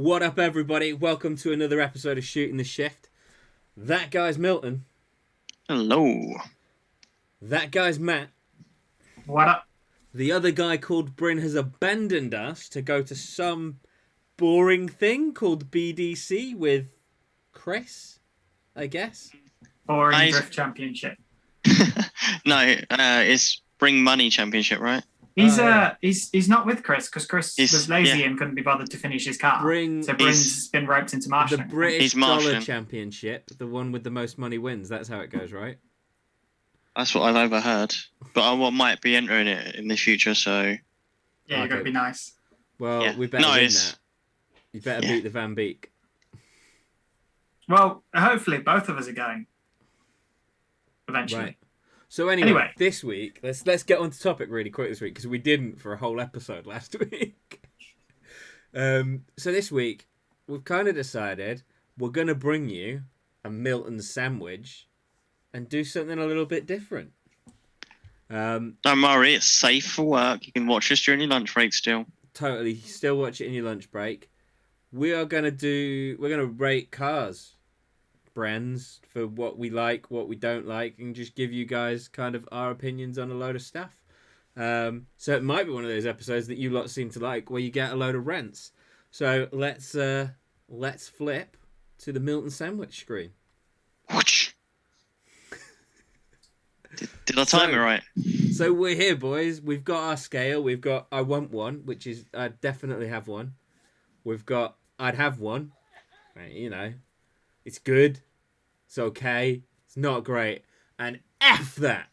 What up, everybody? Welcome to another episode of Shooting the Shift. That guy's Milton. Hello. That guy's Matt. What up? The other guy called Bryn has abandoned us to go to some boring thing called BDC with Chris, I guess. Boring Drift Championship. No, it's Bring Money Championship, right? He's not with Chris because Chris was lazy and couldn't be bothered to finish his car. So Bryn's been roped into marshalling. The British Dollar Championship, the one with the most money wins. That's how it goes, right? That's what I've overheard. But I might be entering it in the future, so... Yeah, you've got to be nice. Well, we better win that. You better beat the Van Beek. Well, hopefully both of us are going. Eventually. Right. So anyway, this week, let's get on to topic really quick this week, because we didn't for a whole episode last week. So this week, we've kind of decided we're going to bring you a Milton sandwich and do something a little bit different. Don't worry, it's safe for work. You can watch us during your lunch break still. Totally, still watch it in your lunch break. We're going to rate cars, brands, for what we like, what we don't like, and just give you guys kind of our opinions on a load of stuff. So it might be one of those episodes that you lot seem to like, where you get a load of rants. So let's flip to the Milton sandwich screen. Watch. Did I time it right? So we're here, boys. We've got our scale. We've got I want one, which is I definitely have one. We've got I'd have one. You know, it's good. It's okay. It's not great. And F that.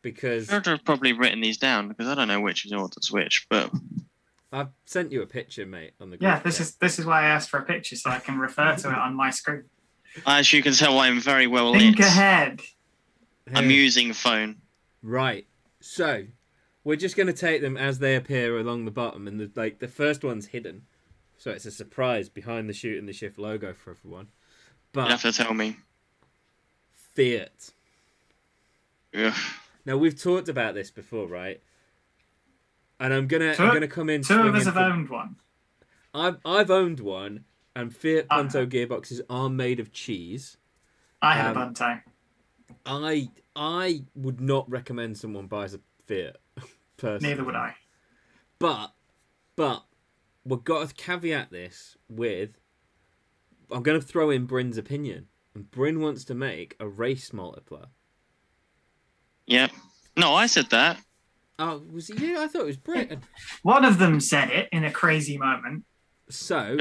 Because I've probably written these down because I don't know which is order's which, but I've sent you a picture, mate, on the group. Yeah, this is why I asked for a picture so I can refer to it on my screen. As you can tell, I'm very well Think lit. ahead. I'm using phone. Right. So we're just going to take them as they appear along the bottom, and the first one's hidden, so it's a surprise behind the Shoot and the Shift logo for everyone. But You have to tell me. Fiat. Ugh. Now we've talked about this before, right? And I'm gonna come in. Two of us have owned one. I've owned one, and Fiat Punto gearboxes are made of cheese. I had a Punto. I would not recommend someone buys a Fiat, personally. Neither would I. But we've got to caveat this with, I'm going to throw in Bryn's opinion. And Bryn wants to make a race multiplier. Yep. No, I said that. Oh, was it you? I thought it was Bryn. One of them said it in a crazy moment. So...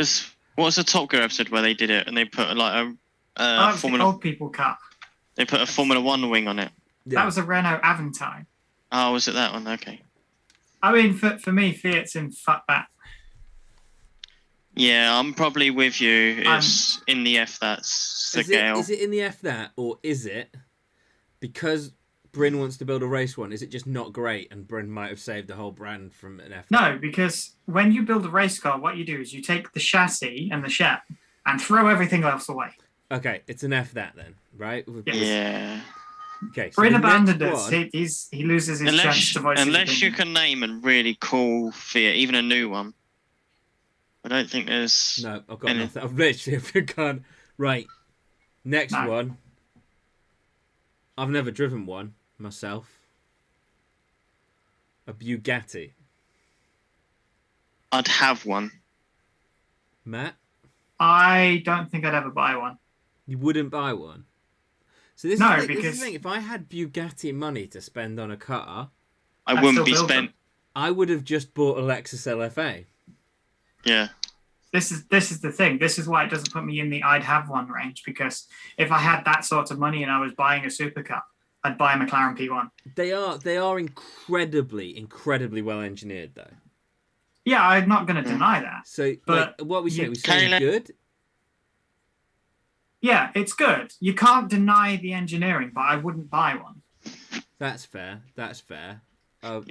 What was the Top Gear episode where they did it and they put like a Formula... old people car. They put a Formula 1 wing on it. Yeah. That was a Renault Aventine. Oh, was it that one? Okay. I mean, for me, Fiat's in fuck that. Yeah, I'm probably with you. It's in the F that's the scale. Is it in the F that, or is it because Bryn wants to build a race one? Is it just not great and Bryn might have saved the whole brand from an F? No, because when you build a race car, what you do is you take the chassis and the shell and throw everything else away. Okay, it's an F that then, right? Yeah. Okay. So Bryn abandoned us. He loses his chance to voice his Unless you opinion. can name a really cool Fiat, even a new one. I don't think there's... No, I've got nothing. I've literally gone... Right. Next one. I've never driven one myself. A Bugatti. I'd have one. Matt? I don't think I'd ever buy one. You wouldn't buy one? So this is the thing. If I had Bugatti money to spend on a car... I wouldn't be spent... I would have just bought a Lexus LFA. Yeah. This is the thing. This is why it doesn't put me in the I'd have one range, because if I had that sort of money and I was buying a supercar, I'd buy a McLaren P1. They are incredibly well engineered though. Yeah, I'm not going to deny that. So, but what we say, good. Yeah, it's good. You can't deny the engineering, but I wouldn't buy one. That's fair. The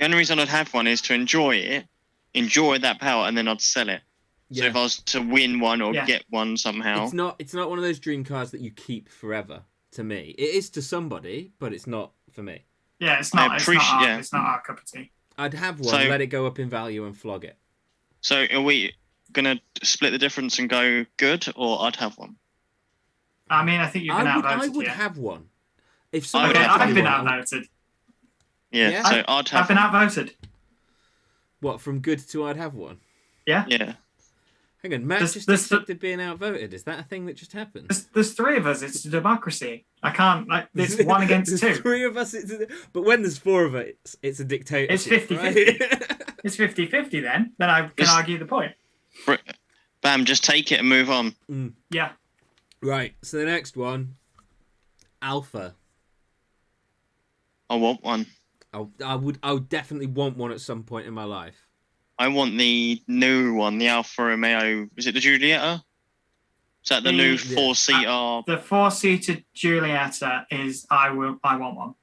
only reason I'd have one is to enjoy it, enjoy that power, and then I'd sell it. So if I was to win one or get one somehow... It's not one of those dream cars that you keep forever, to me. It is to somebody, but it's not for me. Yeah, it's not our cup of tea. I'd have one, let it go up in value and flog it. So are we gonna split the difference and go good, or I'd have one. I mean, I think you've been outvoted. I would here. have one. If I would someone have I've been one. outvoted. Yeah, so I'd have. I've been outvoted. What, from good to I'd have one? Yeah. Yeah. Hang on, Matt just accepted being outvoted. Is that a thing that just happened? There's three of us. It's a democracy. I can't, like, there's one against two. Three of us. But when there's four of us, it's a dictatorship. It's 50-50. Right? It's 50-50 then. Then I can argue the point. Bam, just take it and move on. Yeah. Right, so the next one, Alfa. I want one. I would definitely want one at some point in my life. I want the new one, the Alfa Romeo. Is it the Giulietta? Is that the new 4-seater? The 4-seater Giulietta is. I want one.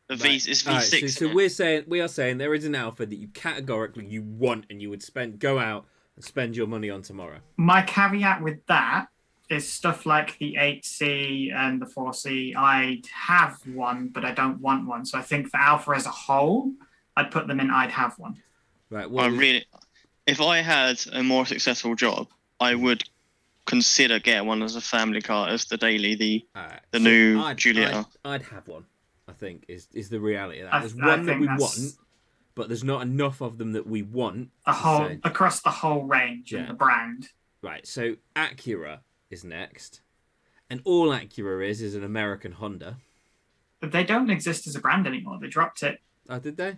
The it's V6. Right, so we are saying there is an Alfa that you categorically you want and you would go out and spend your money on tomorrow. My caveat with that is stuff like the 8C and the 4C. I'd have one, but I don't want one. So I think for Alfa as a whole, I'd put them in. I'd have one. Right. If I had a more successful job, I would consider getting one as a family car, as the daily, the new Giulietta. I'd have one. I think is the reality of that. There's one that we want, but there's not enough of them that we want. Across the whole range and the brand. Right. So Acura is next, and all Acura is an American Honda. But they don't exist as a brand anymore. They dropped it. Oh, did they?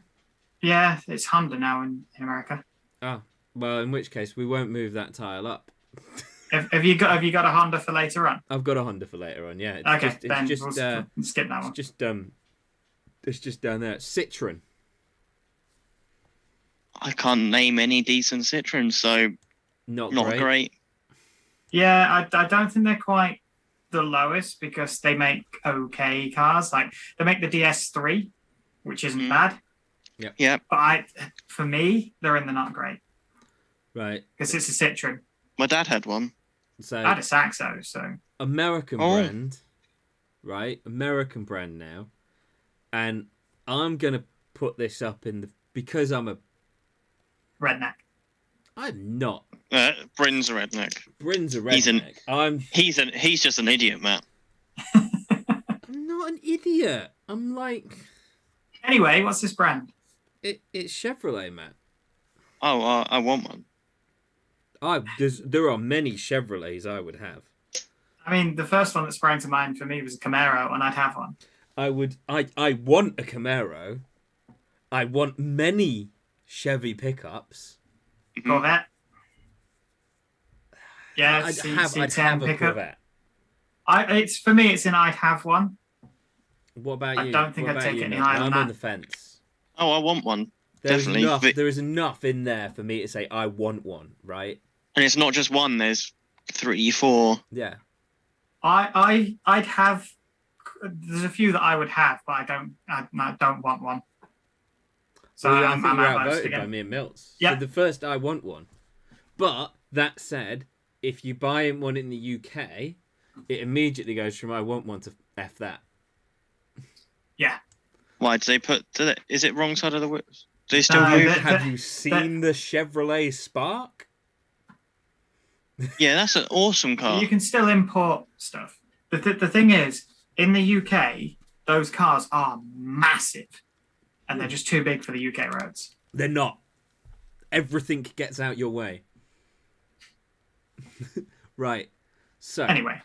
Yeah, it's Honda now in America. Oh, well, in which case we won't move that tile up. Have you got a Honda for later on? I've got a Honda for later on. Yeah. We'll skip that one. It's just down there. Citroen. I can't name any decent Citroens, so not great. Yeah, I don't think they're quite the lowest because they make okay cars. Like they make the DS3, which isn't bad. Yeah. But for me, they're in the not great. Right. Because it's a Citroen. My dad had one. So I had a Saxo, so American brand, right? American brand now, and I'm gonna put this up because I'm a redneck. I'm not. Bryn's a redneck. Bryn's a redneck. He's just an idiot, Matt. I'm not an idiot. I'm like. Anyway, what's this brand? It's Chevrolet, Matt. Oh, I want one. There are many Chevrolets I would have. I mean, the first one that sprang to mind for me was a Camaro, and I'd have one. I want a Camaro. I want many Chevy pickups. Corvette. Yeah, I'd have a Corvette. For me, it's an I'd have one. What about you? I don't think I'd take it any higher than I'm that. on the fence. Oh, I want one. Definitely. There is enough in there for me to say I want one, right? And it's not just one. There's 3, 4. Yeah. I'd have. There's a few that I would have, but I don't want one. So I think you're outvoted by me and Milts. Yeah. So the first I want one. But that said, if you buy one in the UK, it immediately goes from I want one to F that. Yeah. Why do they put? Is it wrong side of the whip? Do they still move? Have you seen the Chevrolet Spark? Yeah, that's an awesome car. You can still import stuff. The thing is, in the UK, those cars are massive, and they're just too big for the UK roads. They're not. Everything gets out your way. Right. So anyway,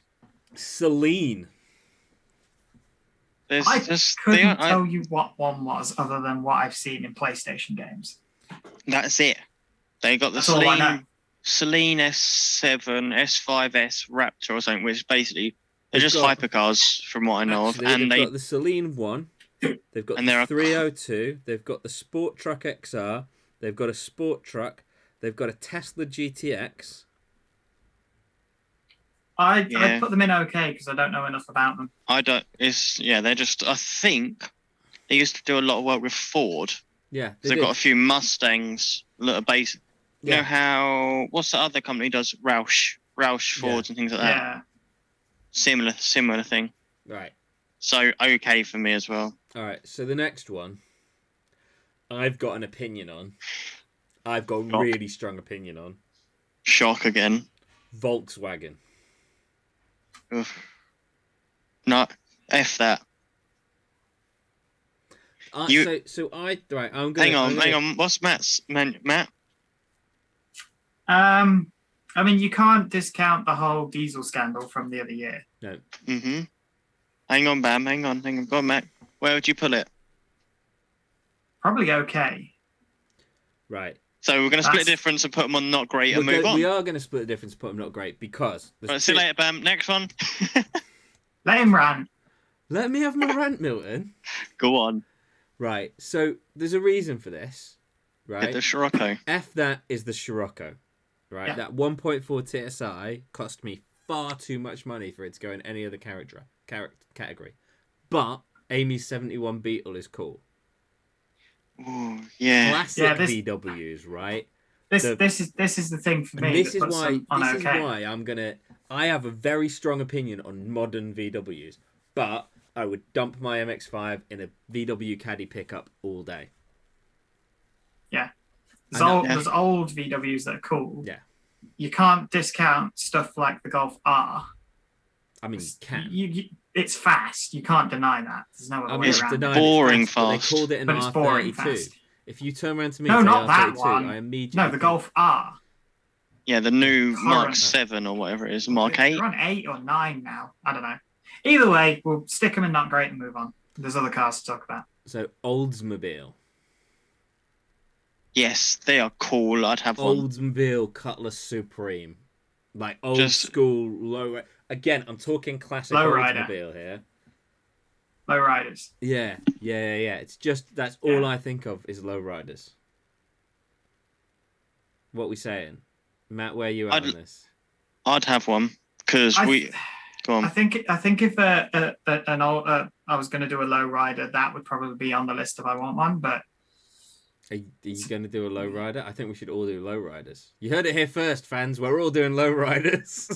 Celine. I couldn't tell you what one was other than what I've seen in PlayStation games. That's it. They got the Celine S7, S5S Raptor or something, which basically they're just hypercars from what I know of. And they've got the Celine 1, they've got the 302, they've got the Sport Truck XR, they've got a Sport Truck, they've got a Tesla GTX. I'd put them in okay because I don't know enough about them. They're just, I think they used to do a lot of work with Ford. Yeah. They've got a few Mustangs, little basic. You know how, what's the other company does? Roush Fords and things like that. Yeah. Similar thing. Right. So, okay for me as well. All right. So the next one, I've got an opinion on. I've got a really strong opinion on. Shock again. Volkswagen. Ugh. No, F that. You- Right. I'm gonna. Hang on. What's Matt? I mean, you can't discount the whole diesel scandal from the other year. No. Mm-hmm. Hang on, Bam. Hang on. Go on, Matt. Where would you put it? Probably okay. Right. So we're going to split the difference and put them on not great and move on. We are going to split the difference and put them not great because... Right, see you later, Bam. Next one. Let him rant. Let me have my rant, Milton. Go on. Right. So there's a reason for this. Right. The Scirocco. F that is the Scirocco. Right. Yeah. That 1.4 TSI cost me far too much money for it to go in any other category. But Amy's 71 Beetle is cool. Ooh, yeah. Classic VWs, right? This is the thing for me. This is why I have a very strong opinion on modern VWs, but I would dump my MX-5 in a VW Caddy pickup all day. Yeah. There's old VWs that are cool. Yeah. You can't discount stuff like the Golf R. I mean, you can. It's fast. You can't deny that. There's no other way around it. Boring fast. They called it an R32. If you turn around to me and say not that R32, one. I immediately... No, the Golf R. Yeah, the new Mark 7 or whatever it is. Mark 8. They're on 8 or 9 now. I don't know. Either way, we'll stick them in not great and move on. There's other cars to talk about. So, Oldsmobile. Yes, they are cool. I'd have one. Oldsmobile Cutlass Supreme. Like old school low... Again, I'm talking classic Oldsmobile here. Low riders. Yeah. It's just, that's all I think of is low riders. What we saying? Matt, where you at on this? I'd have one, because Go on. I think if I was going to do a low rider, that would probably be on the list if I want one, but... Are you going to do a low rider? I think we should all do low riders. You heard it here first, fans. We're all doing low riders.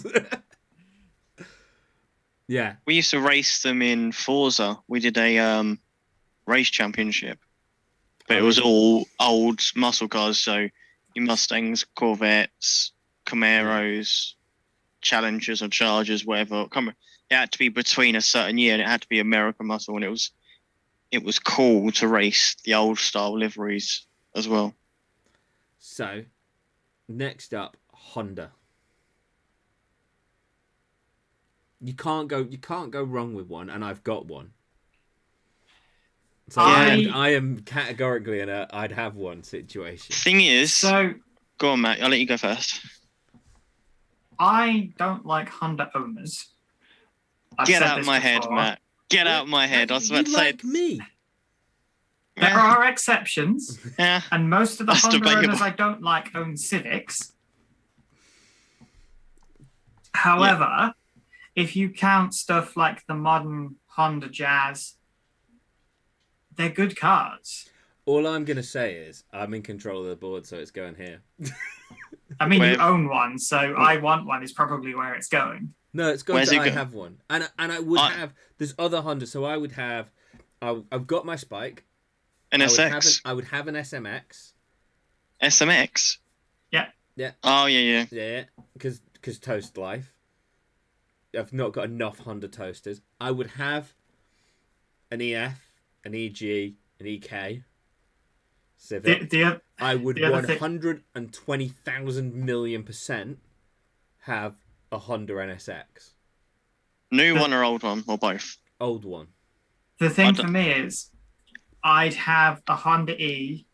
Yeah. We used to race them in Forza. We did a race championship. But it was all old muscle cars. So your Mustangs, Corvettes, Camaros, Challengers or Chargers, whatever. It had to be between a certain year and it had to be American muscle. And it was cool to race the old style liveries as well. So, next up, Honda. You can't go wrong with one, and I've got one. So I am categorically in a I'd have one situation. Thing is, go on, Matt. I'll let you go first. I don't like Honda owners. Get out of my head, Matt. Get out of my head. I was about to say me. There are exceptions. Yeah. And most of the Honda owners I don't like own Civics. However, if you count stuff like the modern Honda Jazz, they're good cars. All I'm going to say is I'm in control of the board, so it's going here. I mean, you own one, so I want one is probably where it's going. No, it's going to I have one. And I would have... There's other Honda, so I would have... I've got my Spike. NSX. I would have an SMX. SMX? Yeah. Yeah. Oh, yeah. Yeah, because toast life. I've not got enough Honda toasters. I would have an EF, an EG, an EK Civic. I would 120,000 million% have a Honda NSX. New one or old one, or both? Old one. The thing for me is, I'd have a Honda E,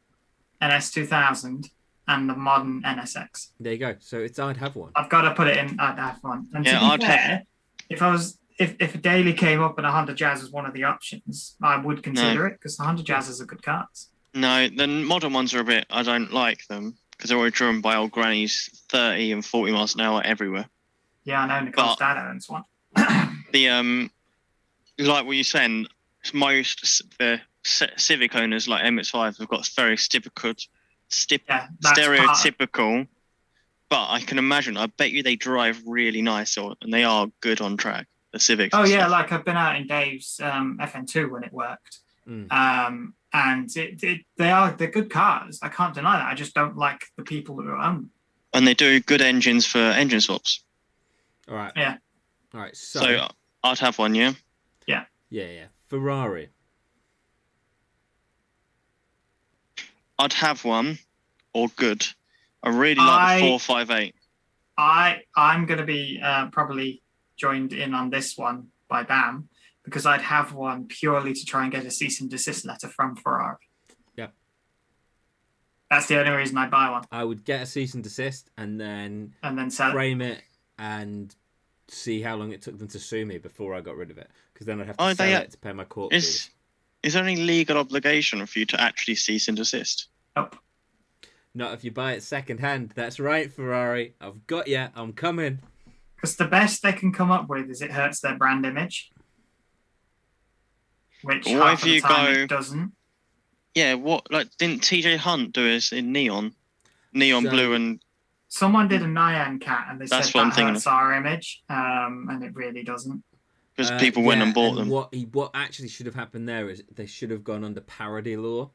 an S2000, and the modern NSX. There you go. So I'd have one. I've got to put it in. I'd have one. And to be fair, if a daily came up and a Honda Jazz was one of the options, I would consider it because the Honda Jazzes are good cars. No, the modern ones are a bit. I don't like them because they're already driven by old grannies, 30 and 40 miles an hour everywhere. Yeah, I know. Nicole's dad owns one. Like what you're saying, most the Civic owners like MX-5 have got very stereotypical. But I can imagine. I bet you they drive really nice, and they are good on track. The Civics. Oh yeah, like I've been out in Dave's FN2 when it worked, and they're good cars. I can't deny that. I just don't like the people who own them. And they do good engines for engine swaps. All right. Yeah. All right. So, So I'd have one, yeah. yeah. Ferrari. I'd have one, or good. I really like the 458. I'm going to be probably joined in on this one by Bam, because I'd have one purely to try and get a cease and desist letter from Ferrari. Yeah. That's the only reason I'd buy one. I would get a cease and desist and then sell frame it and see how long it took them to sue me before I got rid of it. Because then I'd have to sell it to pay my court fees. Is there any legal obligation for you to actually cease and desist? Nope. Not if you buy it second hand. That's right, Ferrari. I've got you. I'm coming. Because the best they can come up with is it hurts their brand image. Which half of the time it doesn't. Yeah, didn't TJ Hunt do this in neon blue and... Someone did a Nyan cat and they said that hurts our image, and it really doesn't. Because people went and bought them. What actually should have happened there is they should have gone under parody law,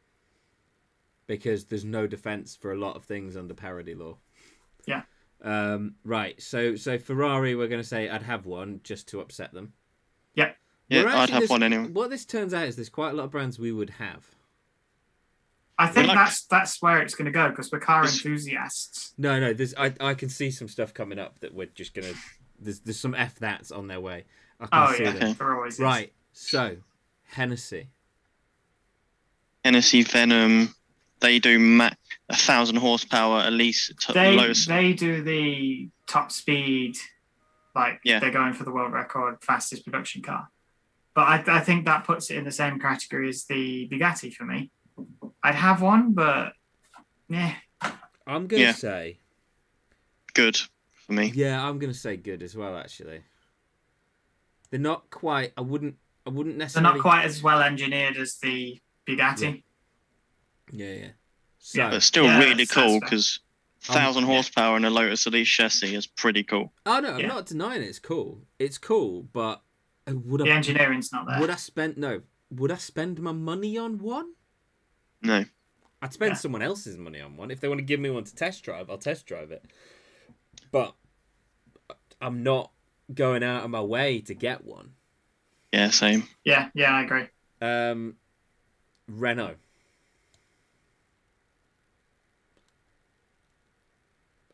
because there's no defense for a lot of things under parody law. Yeah. Right. So Ferrari, we're going to say I'd have one just to upset them. Yep. Yeah, I'd have one anyway. What this turns out is there's quite a lot of brands we would have. I think that's where it's going to go, because we're car enthusiasts. No. I can see some stuff coming up that we're just going to... There's some F-that's on their way. I can see them. There always is. Right. So, Hennessy. Hennessy Venom... They do 1,000 horsepower at least. They do the top speed, they're going for the world record fastest production car. But I think that puts it in the same category as the Bugatti for me. I'd have one, but yeah. I'm gonna say good for me. Yeah, I'm gonna say good as well. Actually, they're not quite. I wouldn't necessarily. They're not quite as well engineered as the Bugatti. Yeah. So, but still really cool, because 1,000 horsepower in a Lotus Elise chassis is pretty cool. Oh no, I'm not denying it's cool. It's cool, but the engineering's not there. Would I spend my money on one? No. I'd spend someone else's money on one. If they want to give me one to test drive, I'll test drive it. But I'm not going out of my way to get one. Yeah, same. Yeah, I agree. Renault.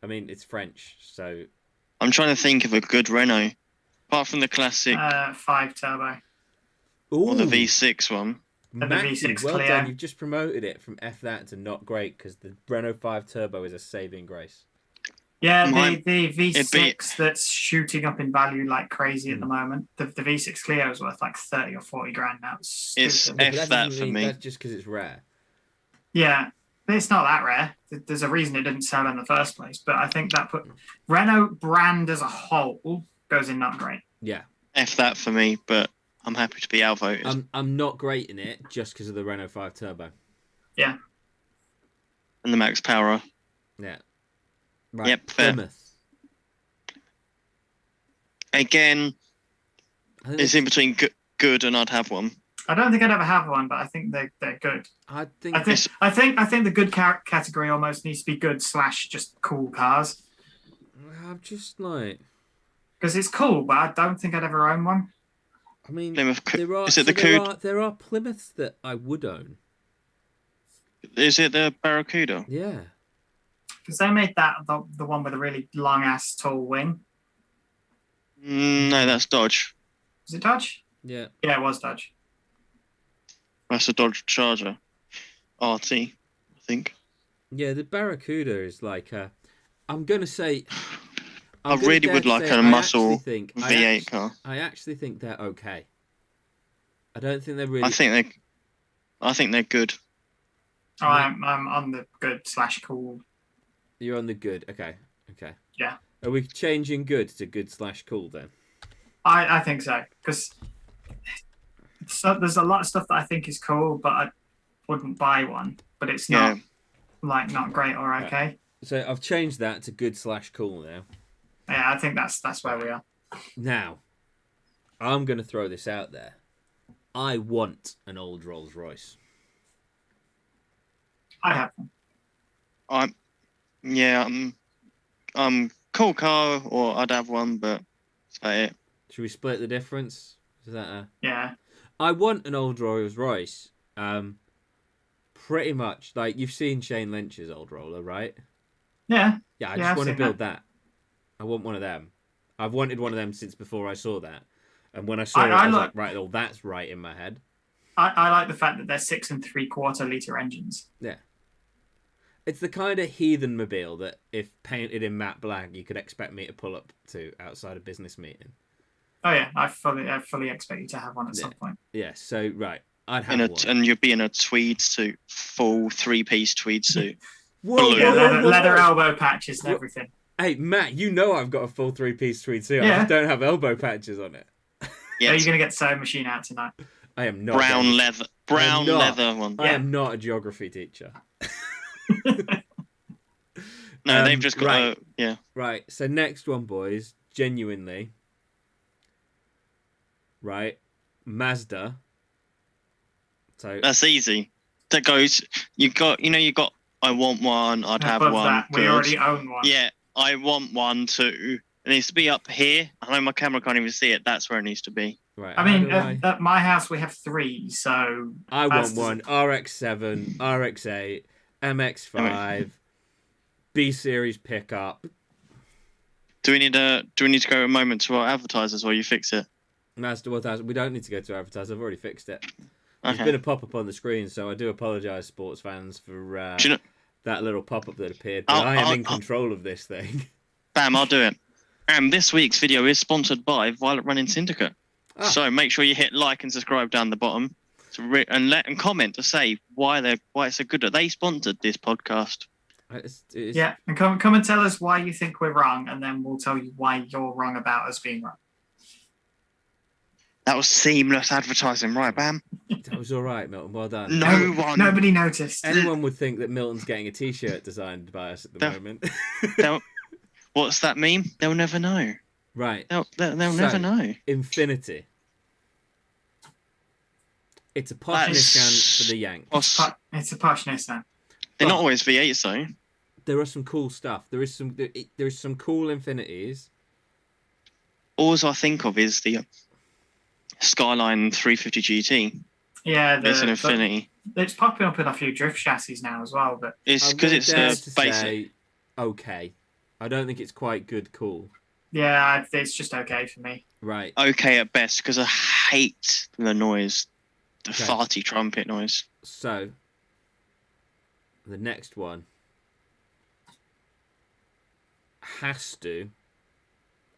I mean, it's French, so... I'm trying to think of a good Renault. Apart from the classic... 5 turbo. Or the V6 one. Matthew, the V6 well Clio. done. You've just promoted it from F-that to not great, because the Renault 5 turbo is a saving grace. Yeah, the V6 that's shooting up in value like crazy at the moment. The V6 Clio is worth like 30 or 40 grand now. It's F-that for me. That's just because it's rare. Yeah. It's not that rare. There's a reason it didn't sell in the first place. But I think that Renault brand as a whole goes in not great. Yeah. That for me, but I'm happy to be outvoted. I'm not great in it just because of the Renault 5 Turbo. Yeah. And the max power. Yeah. Right. Yep, fair. Plymouth. Again, it's in between good and I'd have one. I don't think I'd ever have one, but I think they're good. I think the good category almost needs to be good / just cool cars. I'm just like, because it's cool, but I don't think I'd ever own one. I mean, Plymouth, there are Plymouths that I would own. Is it the Barracuda? Yeah. Because they made that the one with a really long ass tall wing. No, that's Dodge. Was it Dodge? Yeah. Yeah, it was Dodge. That's a Dodge Charger. RT, I think. Yeah, the Barracuda is like I'm going to say... I really would like a muscle V8 car. I actually think they're okay. I don't think they're really... I think they're good. Oh, I'm on the good / cool. You're on the good. Okay. Yeah. Are we changing good to good / cool then? I think so. Because there's a lot of stuff that I think is cool, but I wouldn't buy one. But it's not not great or okay. Right. So I've changed that to good / cool now. Yeah, I think that's where we are. Now, I'm going to throw this out there. I want an old Rolls Royce. I have one. cool car, or I'd have one, but that's about it. Should we split the difference? Is that Yeah. I want an old Rolls Royce. Pretty much like you've seen Shane Lynch's old roller, right? Yeah. Yeah, I Yeah, just I've want to seen build that. I want one of them. I've wanted one of them since before I saw that. And when I saw it, I was like, right, oh, that's right in my head. I like the fact that they're 6 3/4 litre engines. Yeah. It's the kind of heathen mobile that if painted in matte black, you could expect me to pull up to outside a business meeting. Oh yeah, I fully expect you to have one at some point. Yeah, so right, I'd have one. And you'd be in a tweed suit, full 3-piece tweed suit. Whoa, Yeah, leather elbow patches and everything. Hey, Matt, you know I've got a full 3-piece tweed suit. I Yeah. just don't have elbow patches on it. Yeah, you're gonna get the sewing machine out tonight. I am not. Brown leather one. I am not a geography teacher. No, they've just got right. yeah. Right, so next one, boys, genuinely. Right, Mazda. So That's easy. That goes. You got. I want one. I'd have Above one. that, we good. already own one. Yeah, I want one too. It needs to be up here. I know my camera can't even see it. That's where it needs to be. right, I mean, at my house we have 3, so I want one RX-7, RX-8, MX-5, B series pickup. Do we need to go a moment to our advertisers while you fix it? Mazda 1000. We don't need to go to advertise. I've already fixed it. There's Okay. been a pop-up on the screen, so I do apologise, sports fans, for Do you know, that little pop-up that appeared. But I am in control of this thing. bam, I'll do it. And this week's video is sponsored by Violet Running Syndicate. So make sure you hit like and subscribe down the bottom, and comment to say why it's so good that they sponsored this podcast. It's, yeah, and come and tell us why you think we're wrong, and then we'll tell you why you're wrong about us being wrong. That was seamless advertising, right, Bam? That was all right, Milton. Well done. Nobody noticed. Anyone would think that Milton's getting a T-shirt designed by us at the moment. What's that mean? They'll never know. Right. They'll never know. Infinity. It's a posh Nissan for the Yanks. It's a posh Nissan. They're not always V8s though. There are some cool stuff. There is some cool Infinities. All I think of is the Skyline 350 GT. Yeah, it's an Infinity. It's popping up in a few drift chassis now as well, but it's because it's basic. Say, okay, I don't think it's quite good. Cool. Yeah, it's just okay for me. Right. Okay at best, because I hate the noise, the farty trumpet noise. So, the next one has to.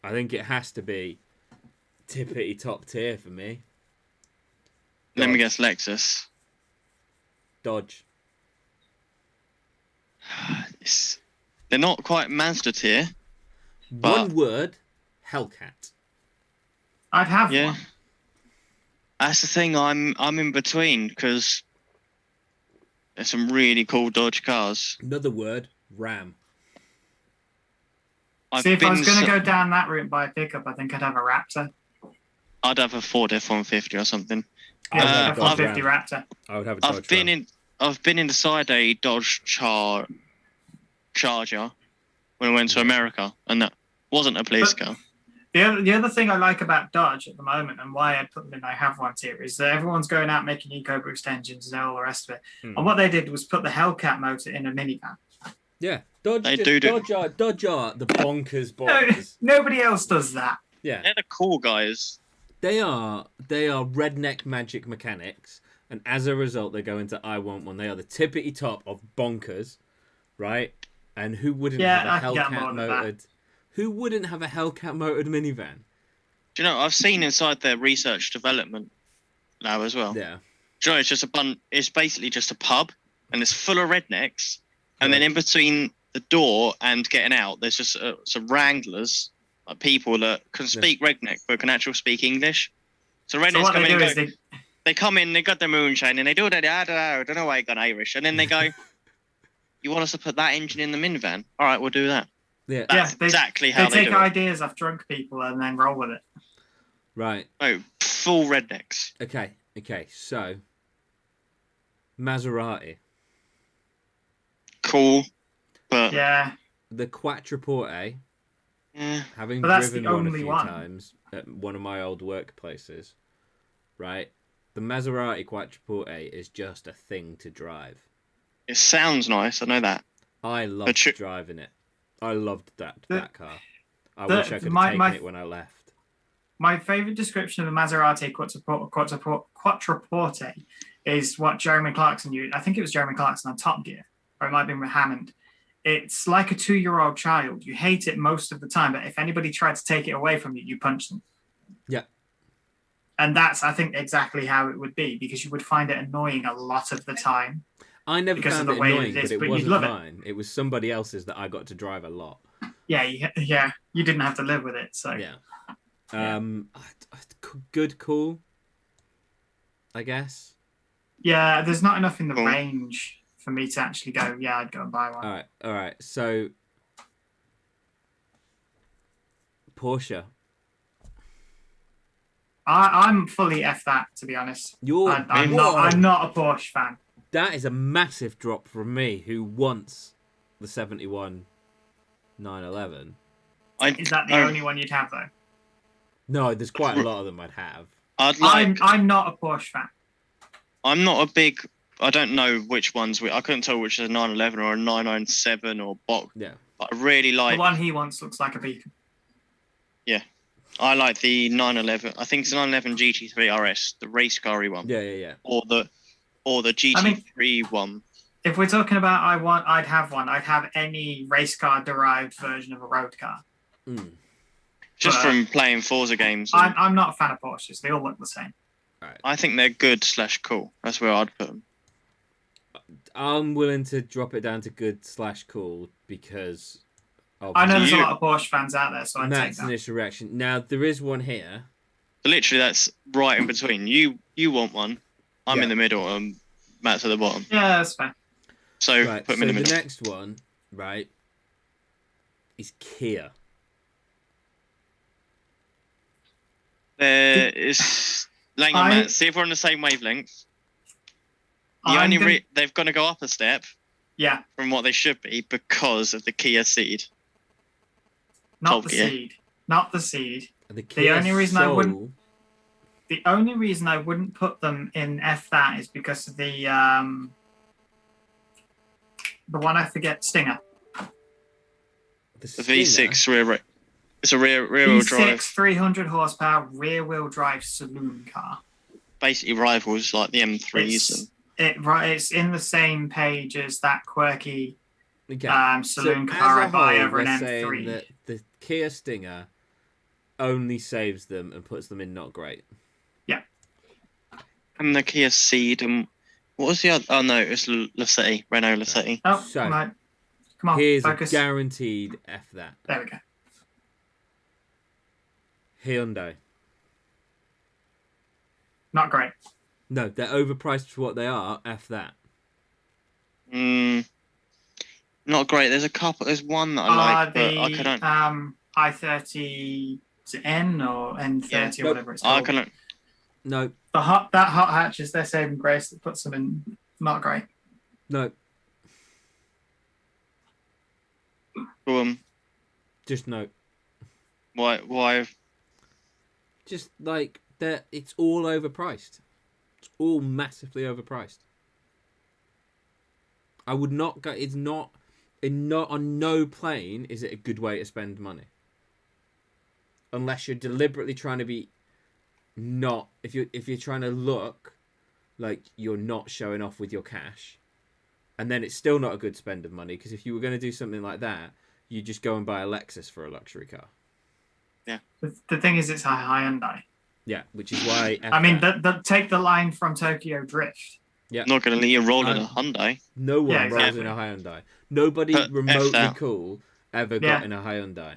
I think it has to be tippity top tier for me. Let me guess, Lexus. Dodge. They're not quite Mazda tier. One word, Hellcat. I'd have one. That's the thing. I'm in between because there's some really cool Dodge cars. Another word, Ram. See, if I was going to go down that route and buy a pickup, I think I'd have a Raptor. I'd have a Ford F-150 or something. Yeah, F-150 Raptor. I would have a Dodge Ram. I've been inside a Dodge Charger when I went to America, and that wasn't a police car. The other thing I like about Dodge at the moment, and why I put them in I have one tier, is that everyone's going out making EcoBoost engines and all the rest of it. And what they did was put the Hellcat motor in a minivan. Yeah, Dodge are the bonkers boys. Nobody else does that. Yeah, they're the cool guys. They are redneck magic mechanics, and as a result, they go into I want one. They are the tippity top of bonkers, right? And who wouldn't have a Hellcat motored? Who wouldn't have a Hellcat motored minivan? Do you know? I've seen inside their research development lab as well. Yeah. Do you know? It's just it's basically just a pub, and it's full of rednecks. And then in between the door and getting out, there's just some wranglers, like people that can speak redneck but can actually speak English. So rednecks come in and go, they come in, they got their moonshine, and they do that. I don't know why I got Irish. And then they go, you want us to put that engine in the minivan? All right, we'll do that. Yeah, that's exactly how they do it. They take ideas off drunk people and then roll with it. Right. Oh, full rednecks. Okay, so Maserati. Cool, but yeah, the Quattroporte, Yeah. having But that's driven the one a only few one. times at one of my old workplaces, right? The Maserati Quattroporte is just a thing to drive. It sounds nice. I know that. I loved driving it. I loved that car. I wish I could have taken it when I left. My favourite description of the Maserati Quattroporte is what Jeremy Clarkson used. I think it was Jeremy Clarkson on Top Gear, or it might have been Hammond. It's like a 2-year-old child. You hate it most of the time, but if anybody tried to take it away from you, you punch them. Yeah. And that's, I think, exactly how it would be, because you would find it annoying a lot of the time. I never found it annoying, but it wasn't mine. It was somebody else's that I got to drive a lot. Yeah, you didn't have to live with it, so. Yeah. Good call, I guess. Yeah, there's not enough in the range for me to actually go, yeah, I'd go and buy one. All right. So, Porsche. I'm fully F that, to be honest. I'm not a Porsche fan. That is a massive drop from me, who wants the 71 911. Is that the only one you'd have, though? No, there's quite a lot of them I'd have. I'm not a Porsche fan. I'm not a big... I don't know which ones... I couldn't tell which is a 911 or a 997 or Box. Yeah. But I really like... The one he wants looks like a beacon. Yeah. I like the 911. I think it's the 911 GT3 RS, the race car-y one. Yeah. Or the GT3 one. If we're talking about I'd have one. I'd have any race car derived version of a road car. Just from playing Forza games. I'm not a fan of Porsches. They all look the same. Right. I think they're good / cool. That's where I'd put them. I'm willing to drop it down to good / cool because I know there's a lot of Porsche fans out there, so I'd take that. Matt's initial reaction. Now, there is one here. Literally, that's right in between. You want one. I'm in the middle, and Matt's at the bottom. Yeah, that's fair. So, put him in the middle. The next one, right, is Kia. There is... Hang on, Matt. See if we're on the same wavelength. They've got to go up a step. Yeah. From what they should be because of the Kia Ceed. Not the Ceed. Not the Ceed. The only reason I wouldn't put them in F that is because of the one I forget, Stinger. The V6 rear. It's a rear-wheel drive. 300 horsepower rear-wheel drive saloon car. Basically rivals like the M3s. It's in the same page as that quirky saloon car I buy over an M3. That the Kia Stinger only saves them and puts them in not great. Yeah. And the Kia Ceed and what was the other? Oh no, it's Lacetti, Renault Lacetti. Oh, so, come on, here's focus. A guaranteed F that. There we go. Hyundai. Not great. No, they're overpriced for what they are. F that. Not great. There's a couple. There's one that I like, but I couldn't. i30N or N30 or whatever it's called. I couldn't. No. That hot hatch is their saving grace that puts them in not great. No. Just no. Why? Just like that, it's all overpriced. It's all massively overpriced. I would not go. It's not on no plane is it a good way to spend money. Unless you're deliberately trying to be not. If you're trying to look like you're not showing off with your cash, and then it's still not a good spend of money because if you were going to do something like that, you just go and buy a Lexus for a luxury car. Yeah. The thing is, it's a Hyundai. Yeah, which is why. Take the line from Tokyo Drift. Yeah. Not going to let you roll in a Hyundai. No one rolls in a Hyundai. Nobody remotely cool ever got in a Hyundai.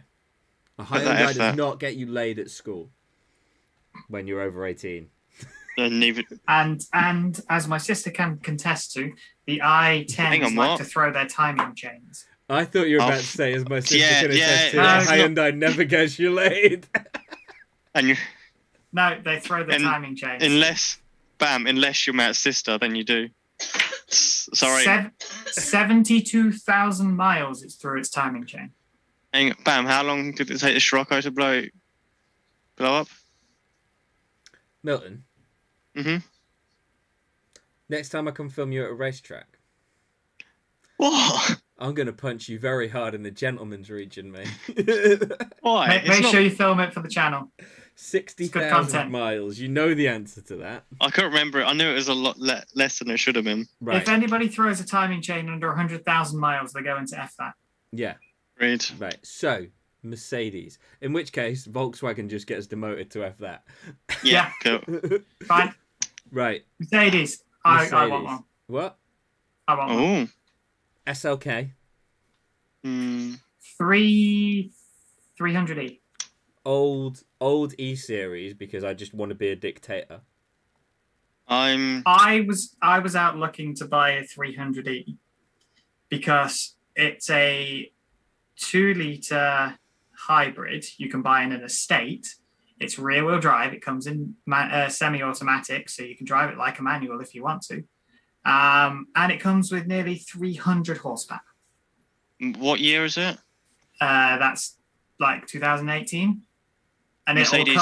A Hyundai does not get you laid at school when you're over 18. And as my sister can contest to, the i10s like to throw their timing chains. I thought you were about to say, as my sister can attest to, Hyundai never gets you laid. No, they throw their timing chains. Unless you're Matt's sister, then you do. Sorry. 72,000 miles it's through its timing chain. And bam, how long did it take the Scirocco to blow up? Milton, Mm-hmm. next time I come film you at a racetrack, What? I'm going to punch you very hard in the gentleman's region, mate. Why? Make sure you film it for the channel. 60,000 miles. You know the answer to that. I couldn't remember it. I knew it was a lot less than it should have been. Right. If anybody throws a timing chain under 100,000 miles, they go into F that. Yeah. Right. Right. So, Mercedes. In which case, Volkswagen just gets demoted to F that. Yeah. Cool. Fine. Right. Mercedes. I want one. What? I want one. Oh. SLK. 300E. Old E series because I just want to be a dictator. I was out looking to buy a 300E because it's a 2-litre hybrid you can buy in an estate. It's rear-wheel drive. It comes in semi-automatic, so you can drive it like a manual if you want to. And it comes with nearly 300 horsepower. What year is it? That's like 2018. And Mercedes.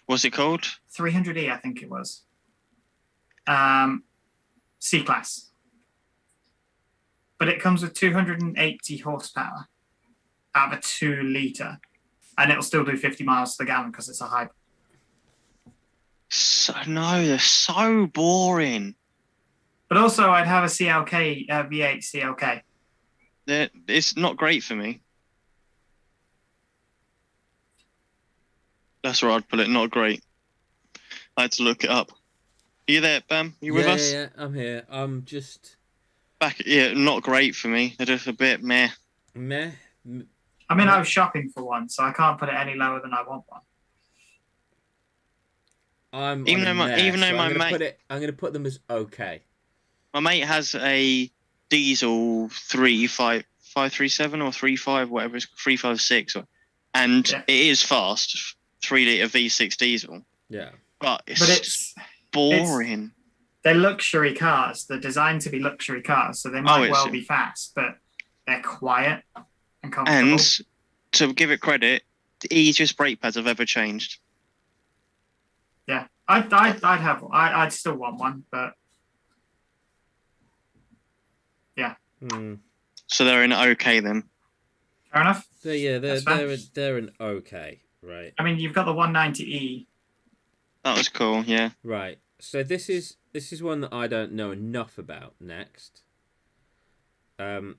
What's it called? 300E, I think it was. C-Class. But it comes with 280 horsepower out of a 2-litre. And it'll still do 50 miles to the gallon because it's a hybrid. No, they're so boring. But also, I'd have a CLK, V8 CLK. It's not great for me. That's where I'd put it. Not great. I had to look it up. Are you there, Bam? You with us? Yeah, I'm here. I'm just... Not great for me. They're just a bit meh. Meh? I mean, I was shopping for one, so I can't put it any lower than I want one. I'm my mate... I'm going to put them as okay. My mate has a diesel 537 or 35, whatever it's 356, and it is fast, 3-litre V6 diesel. Yeah, but it's boring. They're luxury cars. They're designed to be luxury cars, so they might well be fast, but they're quiet and comfortable. And to give it credit, the easiest brake pads I've ever changed. Yeah, I'd have. I'd still want one, but. Yeah. So they're in okay then. Fair enough. They're an okay, right? I mean, you've got the 190E. That was cool, yeah. Right. So this is one that I don't know enough about. Next. And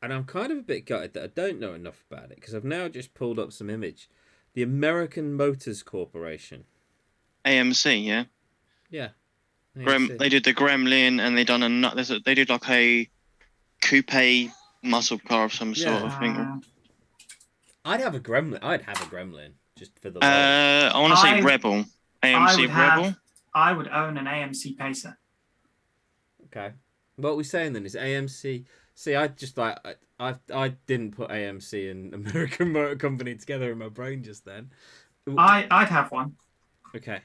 I'm kind of a bit gutted that I don't know enough about it because I've now just pulled up some image. The American Motors Corporation. AMC, yeah. Yeah. They did the Gremlin, and they did like a coupe muscle car of some sort. I think. I'd have a Gremlin just for the. I want to say Rebel. AMC Rebel. I would own an AMC Pacer. Okay, what we're saying then is AMC. See, I just like I didn't put AMC and American Motor Company together in my brain just then. I'd have one. Okay.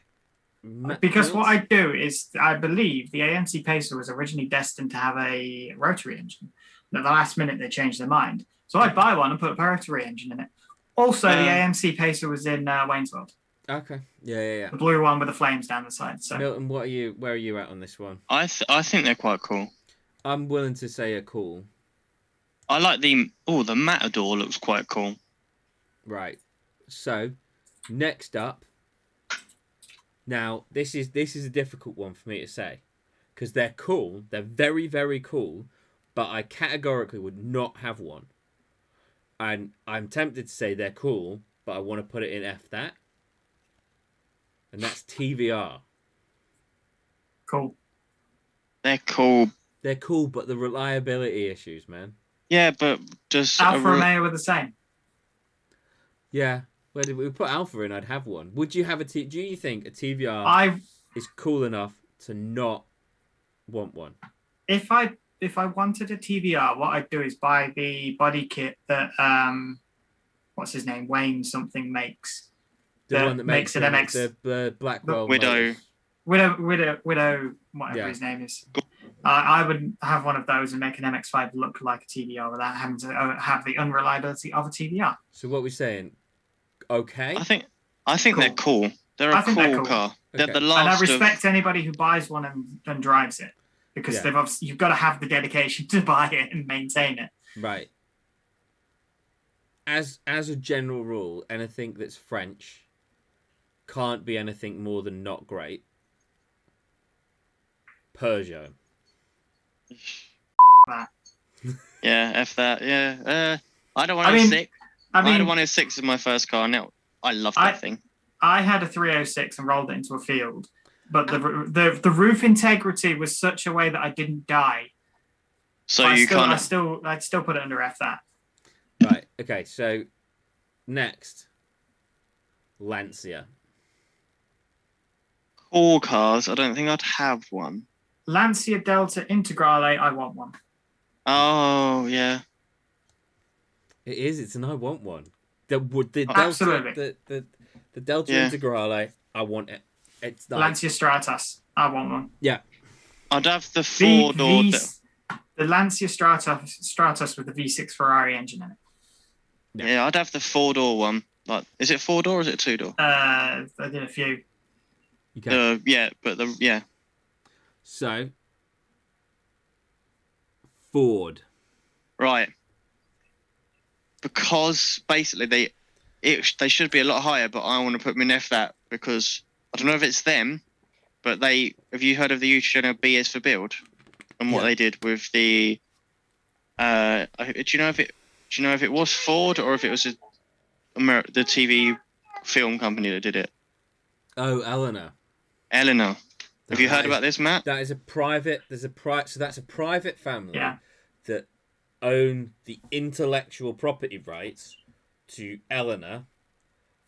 Because what I do is, I believe the AMC Pacer was originally destined to have a rotary engine. But at the last minute, they changed their mind. So I'd buy one and put a rotary engine in it. Also, the AMC Pacer was in Wayne's World. Okay. Yeah. The blue one with the flames down the side. So. Milton, where are you at on this one? I think they're quite cool. I'm willing to say are cool. I like the Matador looks quite cool. Right. So, next up. Now, this is a difficult one for me to say because they're cool. They're very, very cool, but I categorically would not have one. And I'm tempted to say they're cool, but I want to put it in F that. And that's TVR. Cool. They're cool. They're cool, but the reliability issues, man. Yeah, but just Alfa Romeo were the same. Yeah. Where did we put Alpha in? I'd have one. Would you have do you think a TVR is cool enough to not want one? If I wanted a TVR, what I'd do is buy the body kit that what's his name, Wayne something makes. The one that makes an MX, the Blackwell Widow. Widow whatever his name is. I would have one of those and make an MX-5 look like a TVR without having to have the unreliability of a TVR. So what we're saying? Okay. I think they're cool. They're a cool car. Okay. They're the last. And I respect anybody who buys one and drives it, because they've obviously, you've got to have the dedication to buy it and maintain it. Right. As a general rule, anything that's French can't be anything more than not great. Peugeot. That. Yeah, F that. Yeah. I don't want to 06. I don't want to 06 as my first car. Now I love that thing. I had a 306 and rolled it into a field, but the roof integrity was such a way that I didn't die. So I'd still put it under F that. Right. Okay. So next, Lancia. Cool cars. I don't think I'd have one. Lancia Delta Integrale, I want one. Oh yeah. It is. It's an I want one. The Absolutely. The Delta Integrale, I want it. It's nice. Lancia Stratos, I want one. Yeah. I'd have the four-door. The Lancia Stratos with the V6 Ferrari engine in it. Yeah, I'd have the four-door one. Like, is it four-door or is it two-door? I did a few. Okay. So, Ford. Right. Because basically they should be a lot higher, but I want to put them in F that because I don't know if it's them, but have you heard of the YouTube channel B is for Build and what they did with the do you know if it was Ford or if it was the TV film company that did it? Oh, Eleanor. Have you heard about this, Matt? That is a private. So that's a private family that own the intellectual property rights to Eleanor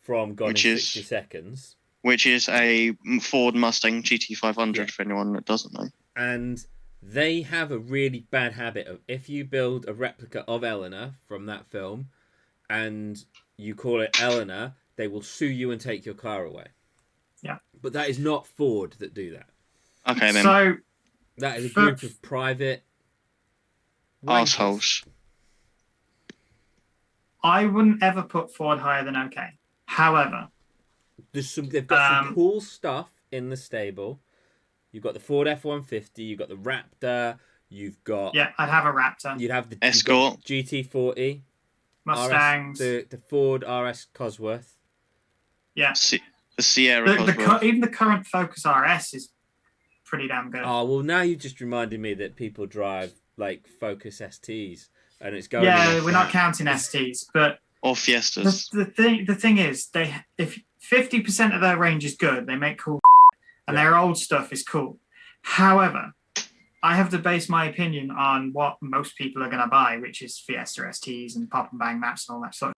from Gone in 60 Seconds. Which is a Ford Mustang GT500 for anyone that doesn't know. And they have a really bad habit of, if you build a replica of Eleanor from that film and you call it Eleanor, they will sue you and take your car away. Yeah. But that is not Ford that do that. Okay, then. So that is a group of private assholes. I wouldn't ever put Ford higher than okay. However, they've got some cool stuff in the stable. You've got the Ford F-150, you've got the Raptor, you've got... Yeah, I'd have a Raptor. You'd have the Escort. GT40. Mustangs. The Ford RS Cosworth. Yeah. The Sierra Cosworth. Even the current Focus RS is pretty damn good. Oh, well, now you just reminded me that people drive, like, Focus STs. And it's going... Yeah, we're not counting STs, but... Or Fiestas. The thing is, if 50% of their range is good, they make cool and their old stuff is cool. However, I have to base my opinion on what most people are going to buy, which is Fiesta STs and pop and bang maps and all that sort of.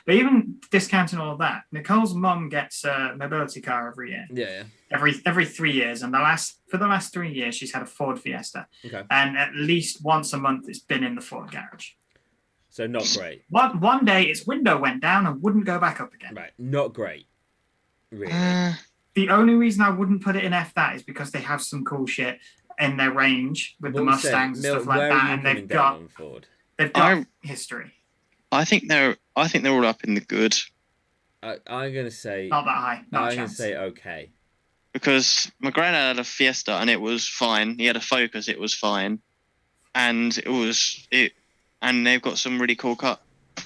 But even discounting all of that, Nicole's mum gets a mobility car every year. Yeah. Every 3 years, and for the last 3 years, she's had a Ford Fiesta. Okay. And at least once a month, it's been in the Ford garage. So not great. One day, its window went down and wouldn't go back up again. Right, not great. Really. The only reason I wouldn't put it in F that is because they have some cool shit in their range with the Mustangs and stuff like that, and they've got history. I think they're all up in the good. I'm gonna say not that high. I'm gonna say okay. Because my granddad had a Fiesta and it was fine. He had a Focus, it was fine, and and they've got some really cool cars.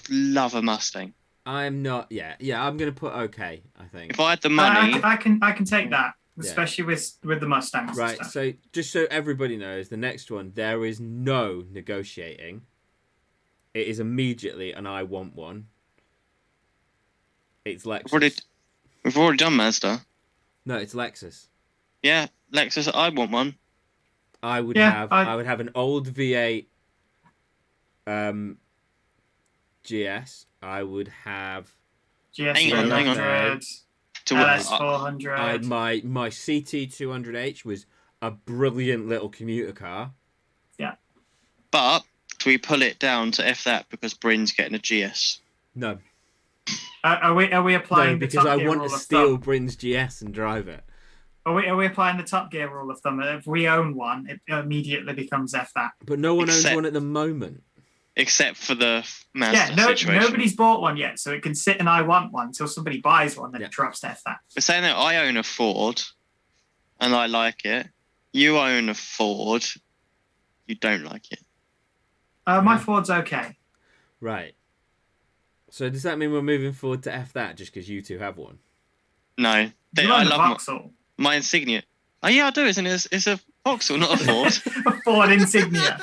Love a Mustang. I'm not. Yeah. I'm gonna put okay. I think. If I had the money, I can take that, especially with the Mustangs. Right. So just so everybody knows, the next one there is no negotiating. It is immediately an I want one. It's Lexus. We've already done Mazda. No, it's Lexus. Yeah, Lexus. I want one. I would have an old V8. GS. I would have. GS hang on. LS 400. My CT 200H was a brilliant little commuter car. Yeah. But do we pull it down to F that because Bryn's getting a GS? No. Are we applying? No, because I want to steal Bryn's GS and drive it. Are we applying the Top Gear rule of thumb? If we own one, it immediately becomes F that. But no one owns Except- one at the moment. Except for the Mazda situation. Nobody's bought one yet, so it can sit and I want one until somebody buys one, then it drops to F that. But saying that I own a Ford, and I like it. You own a Ford, you don't like it. My Ford's okay. Right. So does that mean we're moving forward to F that just because you two have one? No. You I own a love Vauxhall. my Insignia. Oh yeah, I do, isn't it? It's a Vauxhall, not a Ford. A Ford Insignia.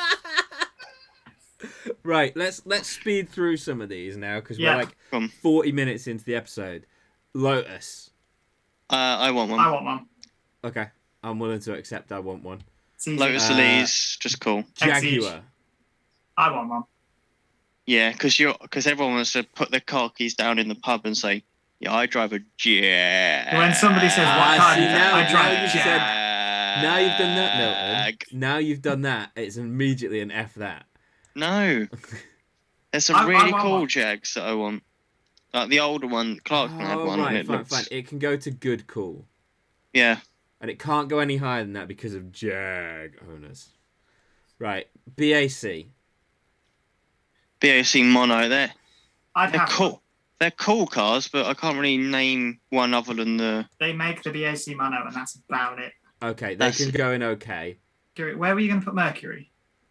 Right, let's speed through some of these now because we're Yeah. like Come on. 40 minutes into the episode. Lotus. I want one. I want one. Okay, I'm willing to accept I want one. It's easy. Lotus Elise, just cool. Jaguar. I want one. Yeah, because everyone wants to put their car keys down in the pub and say, "Yeah, I drive a Jag." When somebody says, "What car do you now- drive?" I drive now a you Jag. said- Now you've done that, Milton. Now you've done that. It's immediately an F that. No. There's some I really want cool one. Jags that I want. Like the older one, Clarkson had one, and right, it looks. fine. It can go to good cool. Yeah. And it can't go any higher than that because of Jag owners. Right, BAC. BAC Mono, they're I'd have cool. one. They're cool cars, but I can't really name one other than the. They make the BAC Mono, and that's about it. Okay, they That's can it. go in okay. Where were you going to put Mercury?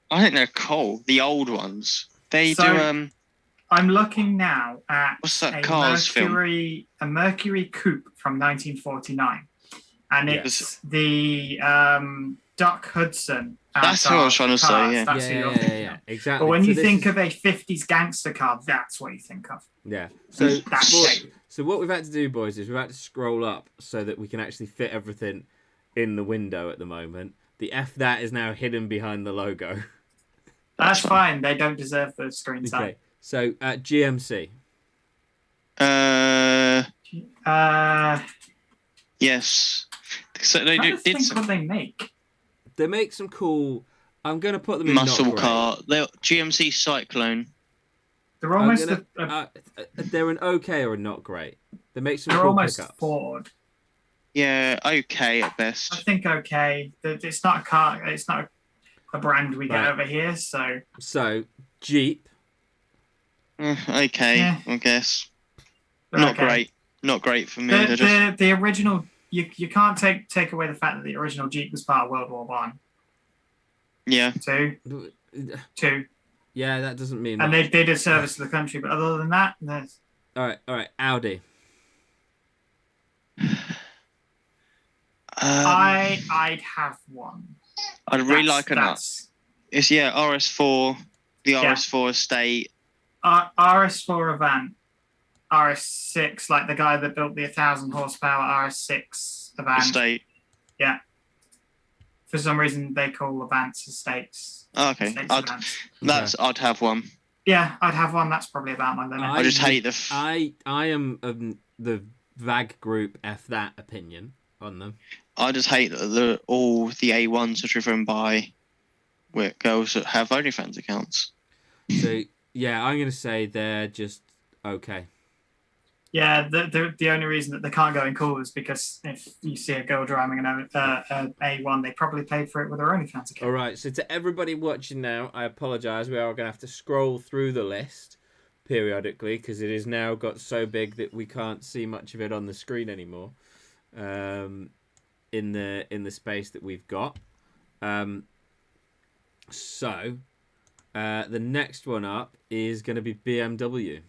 I think they're cool. The old ones. They So- do. I'm looking now at What's that a Cars film? Mercury Coupe from 1949, and Yeah. it's the Doc Hudson. That's what I was trying to say, cars. yeah. That's who you're thinking of. Exactly. But when So you this think is- of a 50s gangster car, that's what you think of. Yeah. So, That for- shape. so what we've had to do, boys, is we've had to scroll up so that we can actually fit everything in the window at the moment. The F that is now hidden behind the logo. That's fine. They don't deserve the screen time. Okay. So GMC. Yes. So they I do, don't did think some what they make. They make some cool. I'm gonna put them in muscle not great. car. They're GMC Cyclone. They're I'm almost gonna- they're an okay or a not great. They make some they're cool almost pickups. Ford. Yeah, okay at I best. think okay. It's not a car. It's not a brand we get Right. over here. So So Jeep. Okay, Yeah. I guess. they're Not okay. great. Not great for me. They're just The original. You can't take away the fact that the original Jeep was part of World War One, yeah. two, Yeah, that doesn't mean. and much. they did service to the country. But other than that, there's All right. Audi. I'd have one. I'd really like an. that's It's RS4, the Yeah. RS4 estate. RS4 Avant, RS6, like the guy that built the 1,000 horsepower RS6 Avant. Estate. For some reason, they call Avants estates. Oh, okay, Estates Avants. I'd have one. Yeah, I'd have one. That's probably about my limit. I just hate the. I am of the VAG group F that opinion on them. I just hate that all the A1s are driven by girls that have OnlyFans accounts. So yeah, I'm gonna say they're just okay. Yeah, the only reason that they can't go in cool is because if you see a girl driving an A1, they probably paid for it with their OnlyFans account. All right. So to everybody watching now, I apologise. We are gonna have to scroll through the list periodically because it has now got so big that we can't see much of it on the screen anymore. In the space that we've got. So the next one up is going to be BMW.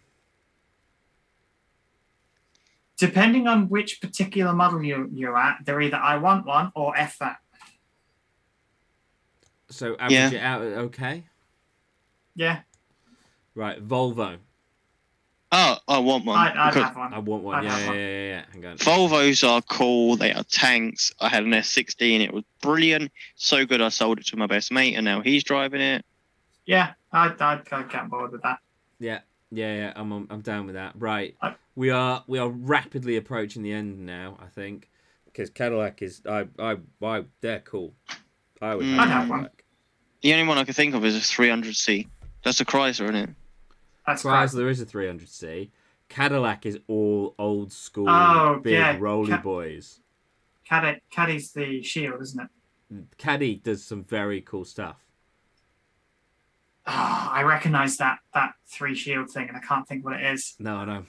Depending on which particular model you're at, they're either I want one or F that. So average it out at okay. Yeah, Right, Volvo. Oh, I want one. I'd because have one. I want one. I'd have one. Yeah. Hang on. Volvos are cool. They are tanks. I had an S16. It was brilliant. So good. I sold it to my best mate, and now he's driving it. Yeah, I'd get on board with that. Yeah. I'm down with that. Right. I- We are rapidly approaching the end now. I think because Cadillac is they're cool. I would I'd have have one. Cadillac. The only one I can think of is a 300C. That's a Chrysler, isn't it? That's right. Chrysler is a 300C. Cadillac is all old school, Oh, big yeah, rolly boys. Caddy's the shield, isn't it? Caddy does some very cool stuff. Oh, I recognise that 3 shield thing, and I can't think what it is. No, I know.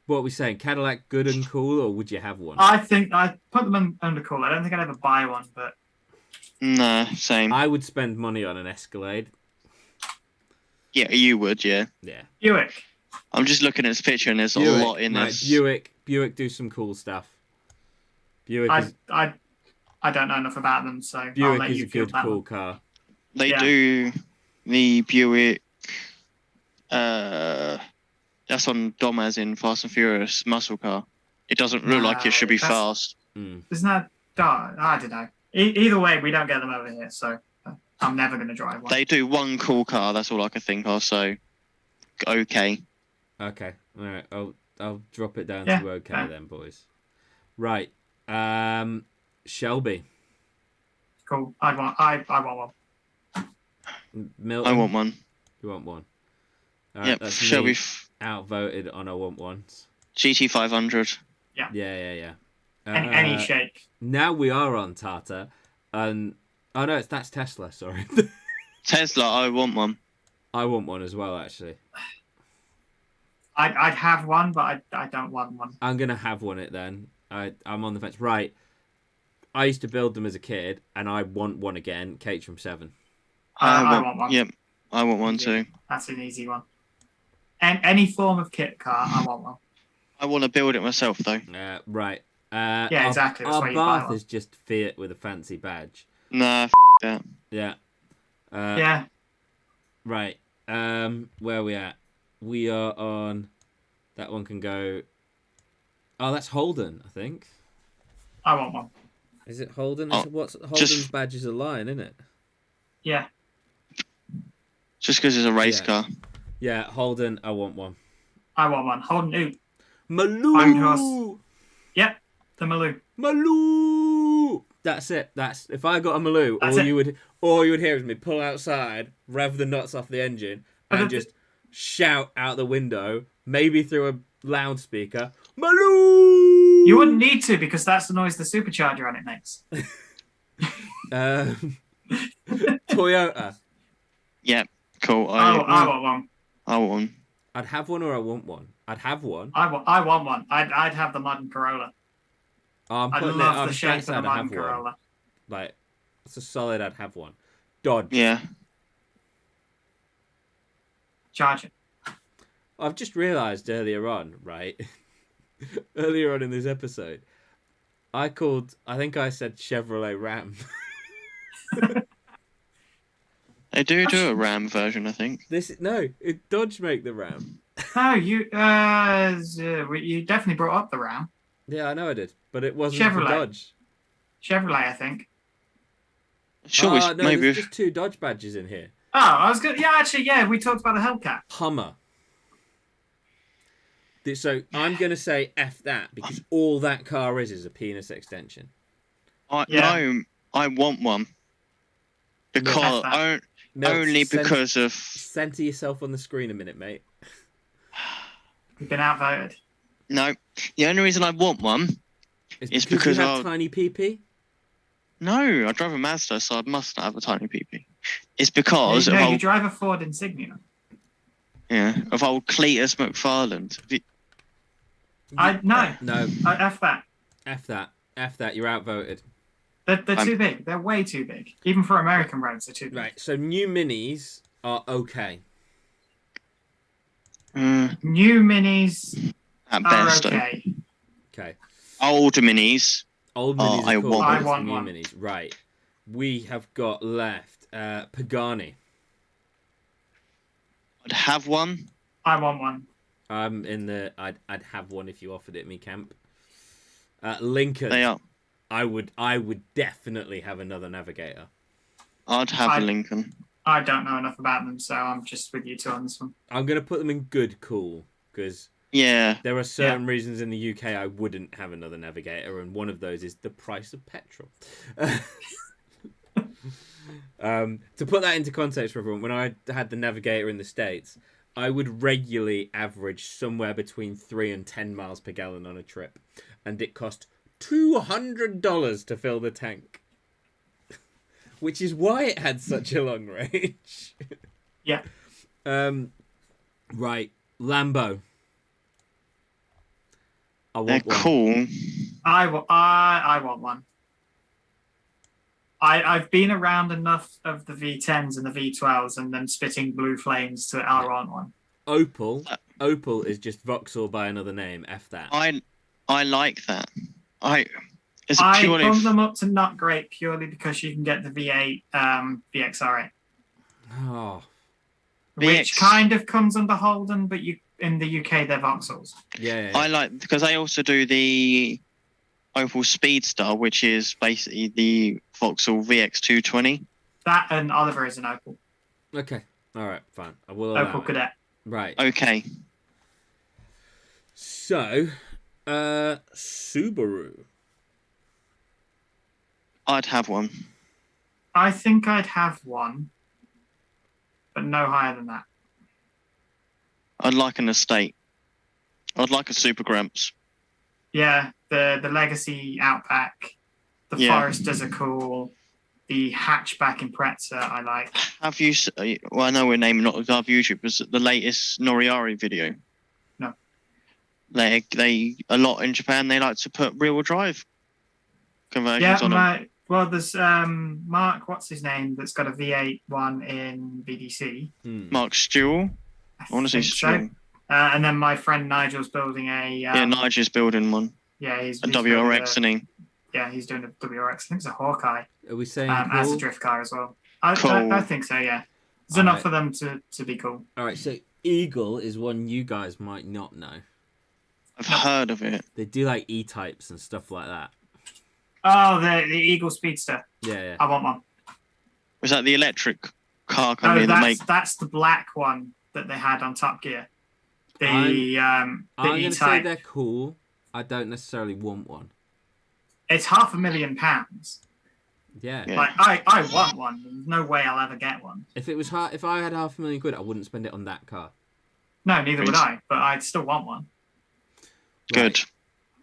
What are we saying? Cadillac good and cool, or would you have one? I think I'd put them under cool. I don't think I'd ever buy one, but... Nah, same. I would spend money on an Escalade. Yeah, you would, yeah. Yeah. Buick. I'm just looking at this picture and there's a Buick, lot in right, this. Buick do some cool stuff. Buick I don't know enough about them, so I'll Buick let is you a field good, that cool one. car. They Yeah. do the Buick. That's on Dom as in Fast and Furious muscle car. It doesn't look like it should be that's- fast. Mm. Isn't that dark? I don't know. Either way, we don't get them over here, so I'm never going to drive one. They do one cool car. That's all I can think of. So, okay. Okay, all right. I'll drop it down Yeah, to okay fair. then, boys. Right. Shelby. Cool. I want one. Milton. I want one. You want one? Yep. That's Shelby me outvoted on I want ones. GT500. Yeah. Any shape. Now we are on Tata, and oh no, that's Tesla. Sorry, Tesla. I want one. I want one as well. Actually, I'd have one, but I don't want one. I'm gonna have one. It then. I'm on the fence. Right. I used to build them as a kid, and I want one again. Caterham 7. I want one. Yep. I want one too. That's an easy one. And any form of kit car, I want one. I want to build it myself though. Right. Yeah, exactly. That's Our why you buy Bath one. is just Fiat with a fancy badge. Nah, that. Yeah. Yeah. Right. Where are we at? We are on. That one can go. Oh, that's Holden, I think. I want one. Is it Holden? Oh, What's Holden's badge is a lion, isn't it? Yeah. Just because it's a race Yeah. car. Yeah, Holden. I want one. I want one. Holden Oop. Maloo. Yep. The Maloo. Maloo. That's it. That's if I got a Maloo, That's all you would hear is me pull outside, rev the nuts off the engine, and just shout out the window, maybe through a loudspeaker, Maloo. You wouldn't need to because that's the noise the supercharger on it makes. Toyota. Yep. Cool. I want one. I want one. I'd have one or I want one. I'd have one. I want one. I'd have the modern Corolla. I'm I putting it. love I'm the shape of the I'd modern have one. Corolla. Like, it's a solid. I'd have one. Dodge. Yeah. Charge it. I've just realised earlier on, right? Earlier on in this episode, I think I said Chevrolet Ram. They do a Ram version, I think. Dodge make the Ram. No, you definitely brought up the Ram. Yeah, I know I did, but it wasn't for Chevrolet. Dodge. Chevrolet, I think. Sure, No, maybe. there's just 2 Dodge badges in here. Oh, I was good. Yeah, actually, yeah, we talked about the Hellcat. Hummer. So I'm going to say F that because all that car is a penis extension. Yeah. I want one. Because only because of Center yourself on the screen a minute, mate. You've been outvoted. no. The only reason I want one It's because you have tiny PP. no, I drive a Mazda, so I must not have a tiny PP. It's because No, of you drive a Ford Insignia. of old Cletus McFarland. No. No, F that. F that. You're outvoted. They're too big. They're way too big. Even for American roads, they're too big. Right. So new minis are okay. New minis At are best, okay. Okay. old minis. Old minis I are cool. want one. but I want new one. minis. Right. We have got left Pagani. I'd have one. I want one. I'm in the. I'd have one if you offered it me, Camp. Lincoln. They are. I would definitely have another Navigator. I'd have a Lincoln. I don't know enough about them, so I'm just with you two on this one. I'm gonna put them in good cool because Yeah. there are certain reasons in the UK I wouldn't have another Navigator, and one of those is the price of petrol. To put that into context for everyone, when I had the Navigator in the States, I would regularly average somewhere between 3 and 10 miles per gallon on a trip, and it cost $200 to fill the tank. Which is why it had such a long range. Yeah. Right. Lambo. I They're want one. cool. I want one. I've been around enough of the V10s and the V12s and them spitting blue flames to I want one. Opal is just Vauxhall by another name. F that. I like that. I bump them up to not great purely because you can get the V8 VXR8. Oh. Which kind of comes under Holden, but in the UK they're Vauxhalls. Yeah. I like because they also do the Opel Speedster, which is basically the Vauxhall VX220. That and Oliver is an Opel. Okay. All right. Fine. I will allow Opel it. Cadet. Right. Okay. So, Subaru. I'd have one. I think I'd have one, but no higher than that. I'd like an estate. I'd like a Super Gramps. Yeah, the Legacy Outback, the Foresters are cool. The hatchback Impreza I like. Have you? Well, I know we're naming not the YouTube, but the latest Noriari video. No. They a lot in Japan. They like to put rear-wheel drive conversions on them. Well, there's Mark. What's his name? That's got a V8 one in BDC. Mark Stewart. I want to say Stewart. And then my friend Nigel's building a. Nigel's building one. Yeah, he's a WRX, isn't he? Yeah, he's doing a WRX. I think it's a Hawkeye. Are we saying as a drift car as well? I think so. Yeah, there's enough for them to be cool. All right, so Eagle is one you guys might not know. I've heard of it. They do like E-types and stuff like that. Oh, the Eagle Speedster. Yeah. I want one. Was that the electric car company that's the black one that they had on Top Gear. I'm going to say they're cool. I don't necessarily want one. It's £500,000. Yeah. Like I want one. There's no way I'll ever get one. If I had £500,000, I wouldn't spend it on that car. No, neither would I. But I'd still want one. Good. Right.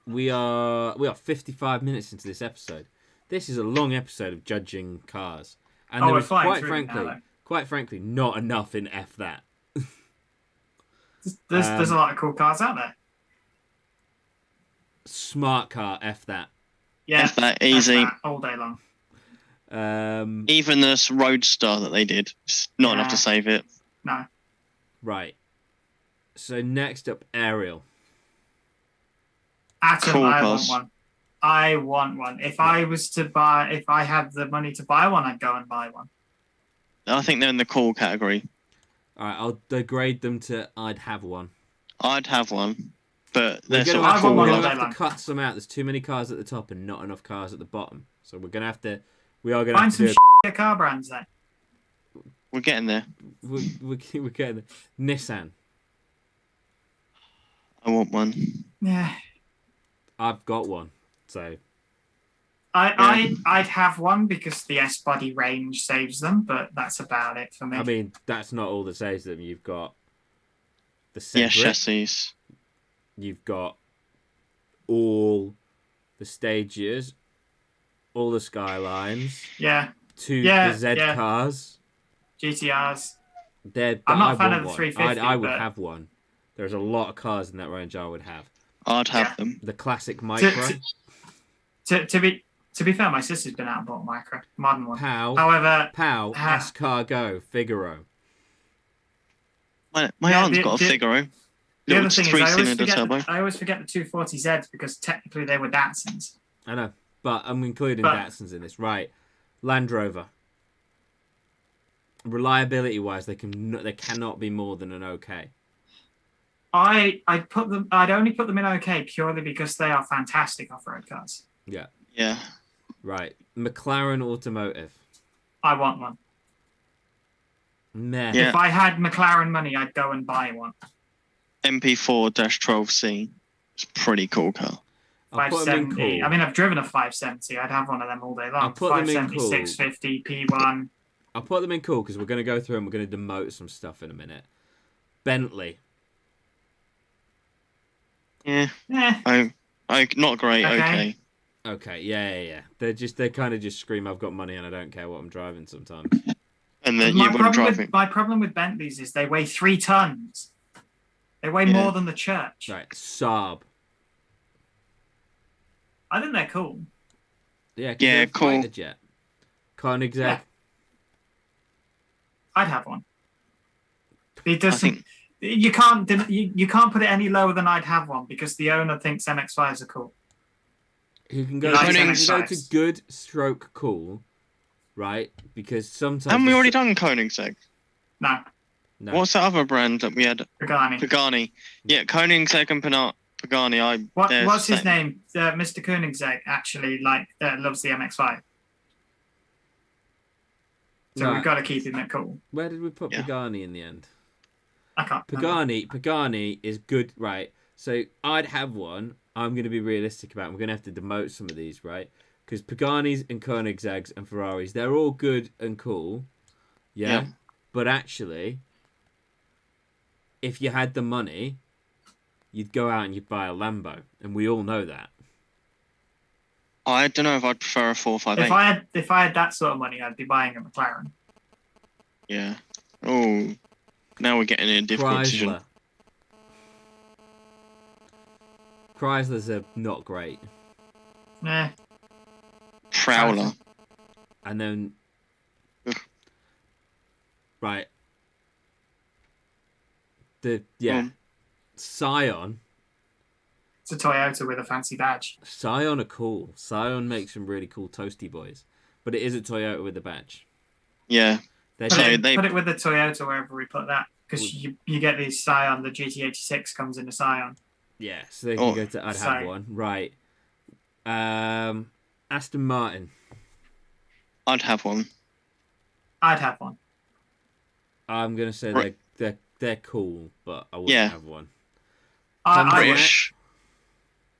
We are 55 minutes into this episode. This is a long episode of judging cars, and there was quite frankly, not enough in F that. There's a lot of cool cars out there. Smart car, F that. Yeah, F that easy. F that all day long. Even this Roadster that they did, it's not enough to save it. No. Right. So next up, Ariel. Atom, cool I want one. If I had the money to buy one, I'd go and buy one. I think they're in the cool category. All right, I'll degrade them to I'd have one. I'd have one, but they're sort of cool. We're going to have to cut some out. There's too many cars at the top and not enough cars at the bottom. So we're going to have to... Find some car brands then. We're getting there. We're getting there. Nissan. I want one. Yeah. I've got one, so... I'd have one because the S-body range saves them, but that's about it for me. I mean, that's not all that saves them. You've got the Cedric. chassis. You've got all the Stages, all the Skylines. Yeah. The Z cars. GTRs. I'm not a fan of the 350. I would have one. There's a lot of cars in that range I would have. I'd have them. The classic Micro. To be fair, my sister's been out and bought a Micro, modern one. However, Escargot, Figaro. My aunt's got a Figaro. The other thing is, I always forget the 240Zs because technically they were Datsuns. I know, but I'm including Datsuns in this. Right, Land Rover. Reliability-wise, they cannot be more than an okay. I'd only put them in okay purely because they are fantastic off-road cars. Yeah. Yeah. Right. McLaren Automotive. I want one. Meh. Yeah. If I had McLaren money, I'd go and buy one. MP4-12C. It's a pretty cool car. 570. Cool. I mean, I've driven a 570. I'd have one of them all day long. I'll put 570, them in cool. 650, P1. I'll put them in cool because we're going to go through and we're going to demote some stuff in a minute. Bentley. Yeah. Not great. Okay. Okay, yeah. They kind of just scream, "I've got money and I don't care what I'm driving." Sometimes. And then you wouldn't drive it. My problem with Bentleys is they weigh 3 tons. They weigh more than the church. Right, Saab. I think they're cool. Yeah, Yeah, cool. Fighter jet. Koenigsegg. Yeah. I'd have one. It doesn't. You can't put it any lower than I'd have one because the owner thinks MX-5s are cool. Who can go, He likes to MX-5s. good stroke cool, right? Because sometimes Haven't we already done Koenigsegg? No, What's that other brand that we had? Pagani. Pagani. Yeah, Koenigsegg and Pagani. What's his name? Mr. Koenigsegg actually loves the MX-5. So we've got to keep him at cool. Where did we put Pagani in the end? I can't. remember. Pagani is good, right? So I'd have one. I'm going to be realistic about it. We're going to have to demote some of these, right? Because Paganis and Koenigsegg's and Ferraris, they're all good and cool. Yeah. But actually, if you had the money, you'd go out and you'd buy a Lambo. And we all know that. I don't know if I'd prefer a 458. If I had that sort of money, I'd be buying a McLaren. Yeah. Oh, now we're getting in a difficult decision. Chryslers are not great. Nah. Prowler. And then... Right. Scion. It's a Toyota with a fancy badge. Scion are cool. Scion makes some really cool toasty boys. But it is a Toyota with a badge. Yeah. Put it with the Toyota wherever we put that. Because you get these Scion, the GT86 comes in a Scion. Yeah, so they can go to... I'd have one. Right. Aston Martin. I'd have one. I'd have one. I'm going to say they're cool, but I wouldn't have one. British.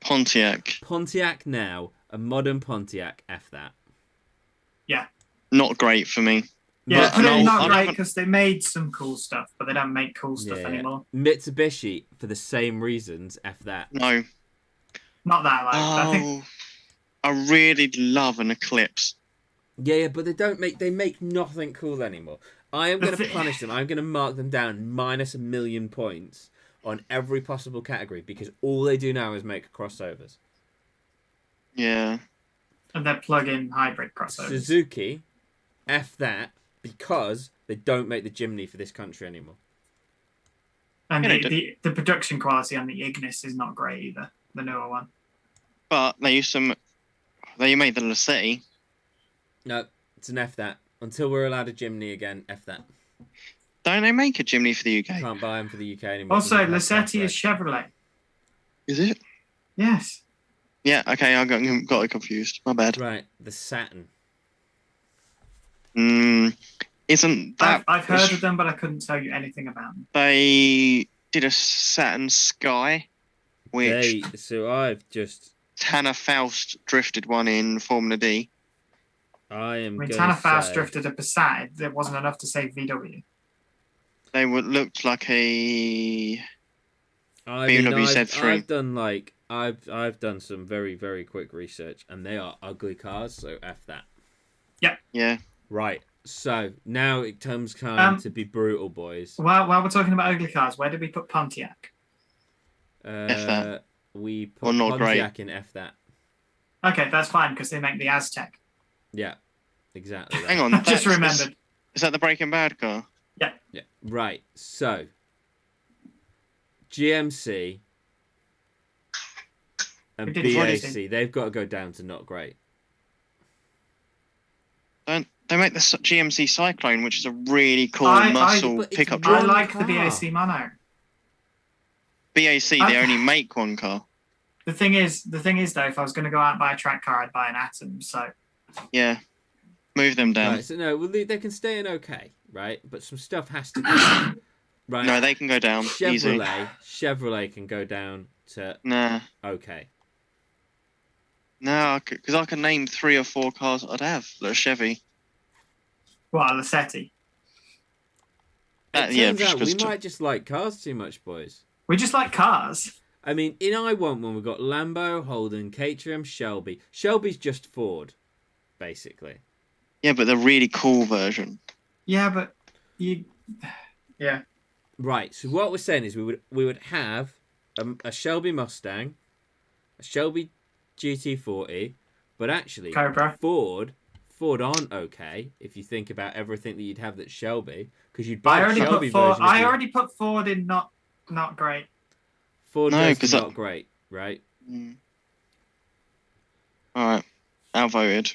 Pontiac. Pontiac now. A modern Pontiac. F that. Yeah. Not great for me. Yeah, not great because they made some cool stuff, but they don't make cool stuff anymore. Mitsubishi, for the same reasons, F that. No. Not that low. I really love an Eclipse. Yeah, but they make nothing cool anymore. I am going to punish them. I'm going to mark them down -1 million points on every possible category because all they do now is make crossovers. Yeah. And they're plug-in hybrid crossovers. Suzuki, F that, because they don't make the Jimny for this country anymore. And the production quality on the Ignis is not great either, the newer one. But they made the Lacetti. No, it's an F that. Until we're allowed a Jimny again, F that. Don't they make a Jimny for the UK? Can't buy them for the UK anymore. Also, Lacetti is Chevrolet. Is it? Yes. Yeah, okay, I got it confused. My bad. Right, the Saturn. Isn't that... I've heard of them, but I couldn't tell you anything about them. They did a Saturn Sky, which... So I've just... Tanner Faust drifted one in Formula D. Tanner Faust drifted a Passat. It wasn't enough to say VW. They looked like a BMW Z3. I've done some very, very quick research, and they are ugly cars. So F that. Yeah. Yeah. Right. So now it comes time to be brutal, boys. While we're talking about ugly cars, where did we put Pontiac? F that. We put Pontiac in F that. Okay, that's fine because they make the Aztec. Yeah, exactly. Hang on. Just remembered. Is that the Breaking Bad car? Yeah. Yeah. Right. So GMC and BAC, they've got to go down to not great. They make the GMC Cyclone, which is a really cool muscle pickup truck. I like the BAC Mono. BAC, they only make one car. The thing is though, if I was going to go out and buy a track car, I'd buy an Atom. So yeah, move them down. Right, so no, they can stay in okay, right? But some stuff has to go. Right. No, they can go down. Chevrolet can go down to okay. No, because I can name 3 or 4 cars I'd have that are Chevy. What, a Lacetti? It turns out we might just like cars too much, boys. We just like cars. I mean, in I Want One, we've got Lambo, Holden, Caterham, Shelby. Shelby's just Ford, basically. Yeah, but the really cool version. Yeah, but you. Yeah. Right. So what we're saying is we would have a Shelby Mustang, a Shelby GT40, but actually Cobra. Ford aren't okay if you think about everything that you'd have that's Shelby, because you'd I buy a already Shelby put Ford. version. I already put Ford in not great. Ford No, goes 'cause to not great, right? All right, outvoted.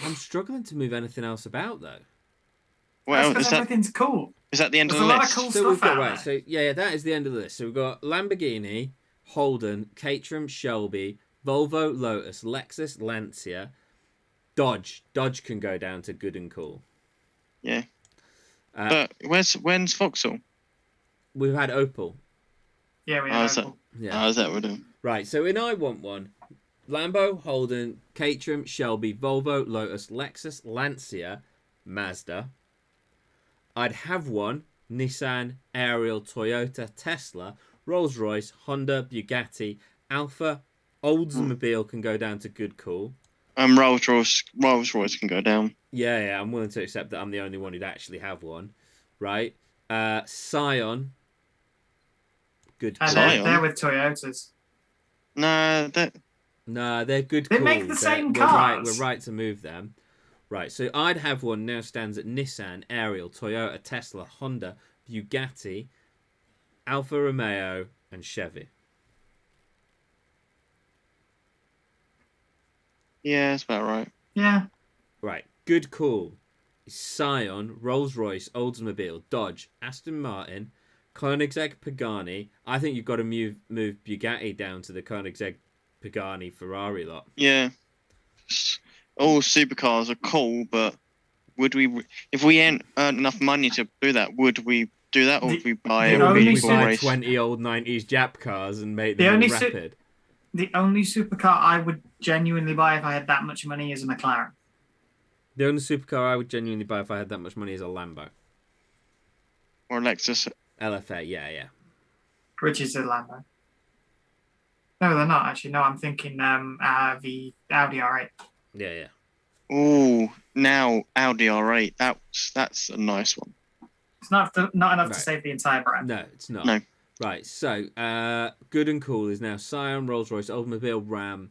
I'm struggling to move anything else about though. Well, That's because everything's cool. is that the end There's of a the lot list? of cool So stuff we've got out right. there. So yeah, that is the end of the list. So we've got Lamborghini, Holden, Caterham, Shelby, Volvo, Lotus, Lexus, Lancia, Dodge. Dodge can go down to good and cool. Yeah. But when's Vauxhall? We've had Opel. Yeah, we Oh, have is that- Opel. Yeah. is that what it? Right. So in I Want One, Lambo, Holden, Caterham, Shelby, Volvo, Lotus, Lexus, Lancia, Mazda. I'd have one Nissan, Ariel, Toyota, Tesla, Rolls-Royce, Honda, Bugatti, Alfa, Oldsmobile can go down to good cool. Rolls-Royce can go down. Yeah, I'm willing to accept that I'm the only one who'd actually have one. Right? Scion. Good And cool. Scion? they're with Toyotas. No, that Nah, they're good They cool. make the same We're right, cars. we're right to move them. Right, so I'd have one now stands at Nissan, Ariel, Toyota, Tesla, Honda, Bugatti, Alfa Romeo, and Chevy. yeah, that's about right. Yeah. Right, good cool. Scion, Rolls-Royce, Oldsmobile, Dodge, Aston Martin, Koenigsegg, Pagani. I think you've got to move Bugatti down to the Koenigsegg, Pagani, Ferrari lot. Yeah. All supercars are cool, but would we, if we ain't earned enough money to do that, would we do that, or would we buy the a only We really super cool buy race? 20 old 90s Jap cars and make The them all only rapid. The only supercar I would genuinely buy if I had that much money is a McLaren. The only supercar I would genuinely buy if I had that much money is a Lambo. Or a Lexus? LFA, yeah. Which is a Lambo. No, they're not actually. No, I'm thinking the Audi R8. Yeah. Oh, now Audi R8. That's a nice one. It's not enough to Right. save the entire brand. No, it's not. No. Right, so good and cool is now Scion, Rolls-Royce, Oldsmobile, Ram,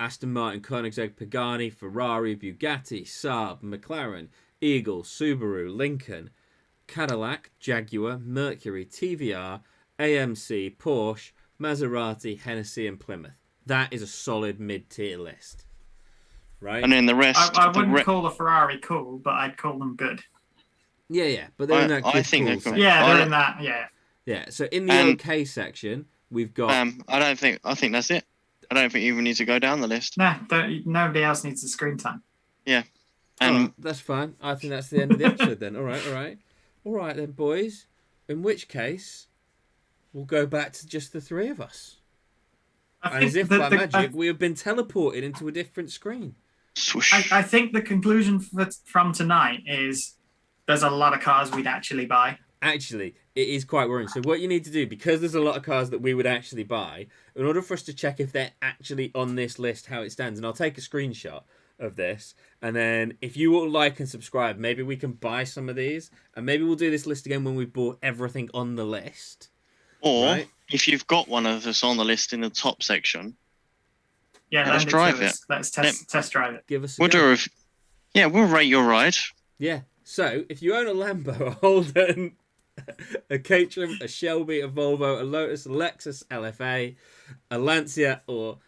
Aston Martin, Koenigsegg, Pagani, Ferrari, Bugatti, Saab, McLaren, Eagle, Subaru, Lincoln, Cadillac, Jaguar, Mercury, TVR, AMC, Porsche, Maserati, Hennessy, and Plymouth. That is a solid mid-tier list. Right? And then the rest. I wouldn't call a Ferrari cool, but I'd call them good. Yeah, but they're in that I good think cool they're cool. section. Yeah, they're in that. Yeah. Yeah, so in the And- OK section, we've got... I think that's it. I don't think you even need to go down the list. No, nobody else needs the screen time. And that's fine. I think that's the end of the episode then. All right then, boys. In which case, we'll go back to just the three of us. And as if by magic, we have been teleported into a different screen. swoosh. I think the conclusion from tonight is there's a lot of cars we'd actually buy. Actually, it is quite worrying. So what you need to do, because there's a lot of cars that we would actually buy, in order for us to check if they're actually on this list, how it stands, and I'll take a screenshot of this, and then if you all like and subscribe, maybe we can buy some of these, and maybe we'll do this list again when we've bought everything on the list. Or Right. if you've got one of us on the list in the top section, Yeah, Let's lend drive to us. Let's test drive it. Give us a we'll go. do a. Yeah, we'll rate your ride. Yeah. So, if you own a Lambo, a Holden, a Caterham, a Shelby, a Volvo, a Lotus, a Lexus LFA, a Lancia, or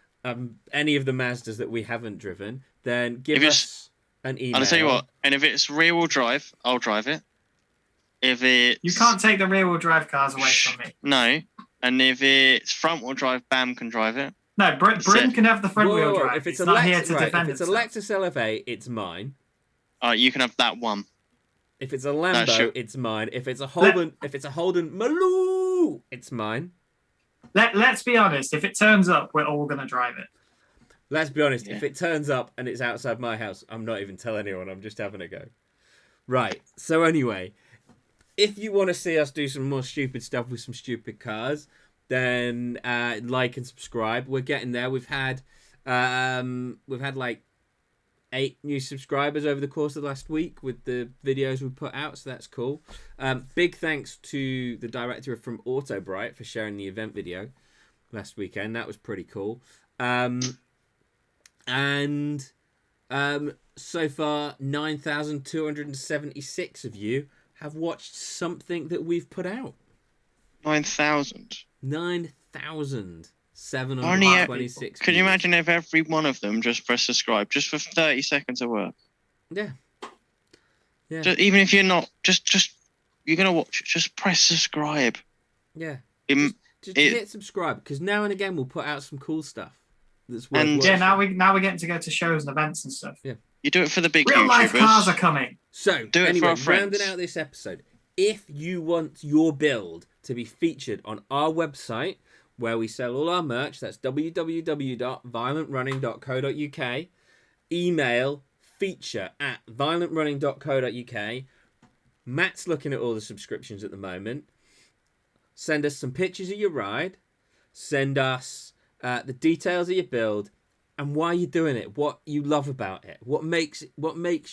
any of the Mazdas that we haven't driven, then give If it's- us an email. And I'll tell you what, and if it's rear wheel drive, I'll drive it. If it's. You can't take the rear-wheel drive cars away from me. No. And if it's front wheel drive, Bam can drive it. No, Bryn can have the front-wheel drive. If it's He's a not here Lexus, to defend if it's a himself. Lexus LFA, it's mine. You can have that one. If it's a Lambo, true. it's mine. If it's a Holden, Maloo, it's mine. Let's be honest. If it turns up, we're all going to drive it. Let's be honest, Yeah. if it turns up and it's outside my house, I'm not even telling anyone, I'm just having a go. Right, so anyway, if you want to see us do some more stupid stuff with some stupid cars, then like and subscribe. We're getting there. We've had like 8 new subscribers over the course of the last week with the videos we put out, so that's cool. Big thanks to the director from Autobright for sharing the event video last weekend. That was pretty cool. So far 9,276 of you have watched something that we've put out. 9,000. 9,726. Can you imagine if every one of them just press subscribe just for 30 seconds of work? Yeah. Even if you're not, just you're gonna watch. Just press subscribe. Yeah. Just hit subscribe, because now and again we'll put out some cool stuff. That's worth watching. Yeah, now we're getting to go to shows and events and stuff. Yeah. You do it for the big Real life YouTubers. cars are coming. So do it anyway, for our friends. rounding out this episode, if you want your build to be featured on our website, where we sell all our merch, that's www.violentrunning.co.uk. Email feature@violentrunning.co.uk. Matt's looking at all the subscriptions at the moment. Send us some pictures of your ride. Send us the details of your build and why you're doing it, what you love about it, what makes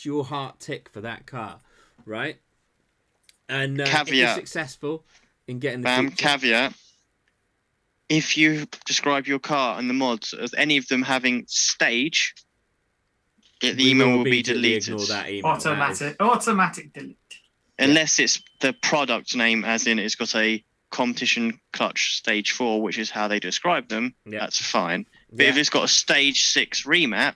your heart tick for that car, right? And if you're successful in getting the caveat. If you describe your car and the mods as any of them having stage, the email will be deleted. Ignore that email. Automatic delete. Unless it's the product name, as in it's got a competition clutch stage 4, which is how they describe them. Yeah. That's fine. But if it's got a stage 6 remap,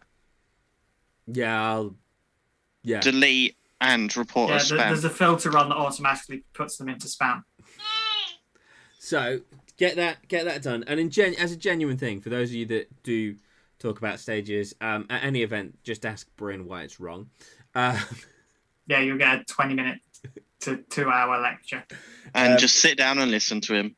delete and report as spam. There's a filter on that automatically puts them into spam. So get that done. And as a genuine thing, for those of you that do talk about stages at any event, just ask Bryn why it's wrong. Yeah, you'll get a 20-minute to 2-hour lecture. And just sit down and listen to him.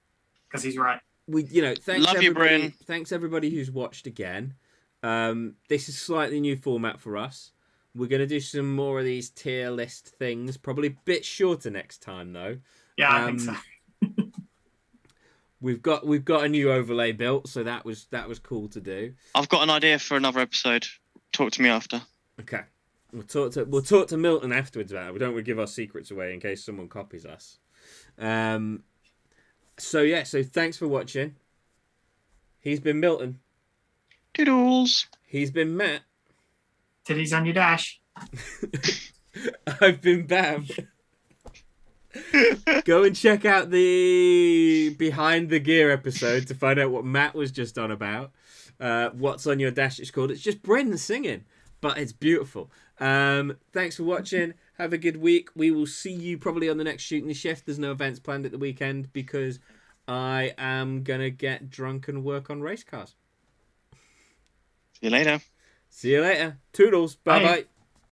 Because he's right. Thanks Love everybody, you, Bryn. Thanks everybody who's watched again. This is a slightly new format for us. We're going to do some more of these tier list things. Probably a bit shorter next time, though. Yeah, I think so. We've got a new overlay built, so that was cool to do. I've got an idea for another episode. Talk to me after. Okay. We'll talk to Milton afterwards about it. We don't want to give our secrets away in case someone copies us. So thanks for watching. He's been Milton. Doodles. He's been Matt. Titties on your dash. I've been Bam. Go and check out the Behind the Gear episode to find out what Matt was just on about. What's on your dash, it's called. It's just Brendan singing, but it's beautiful. Thanks for watching. Have a good week. We will see you probably on the next Shooting the Shift. There's no events planned at the weekend because I am going to get drunk and work on race cars. See you later. See you later. Toodles. Bye-bye.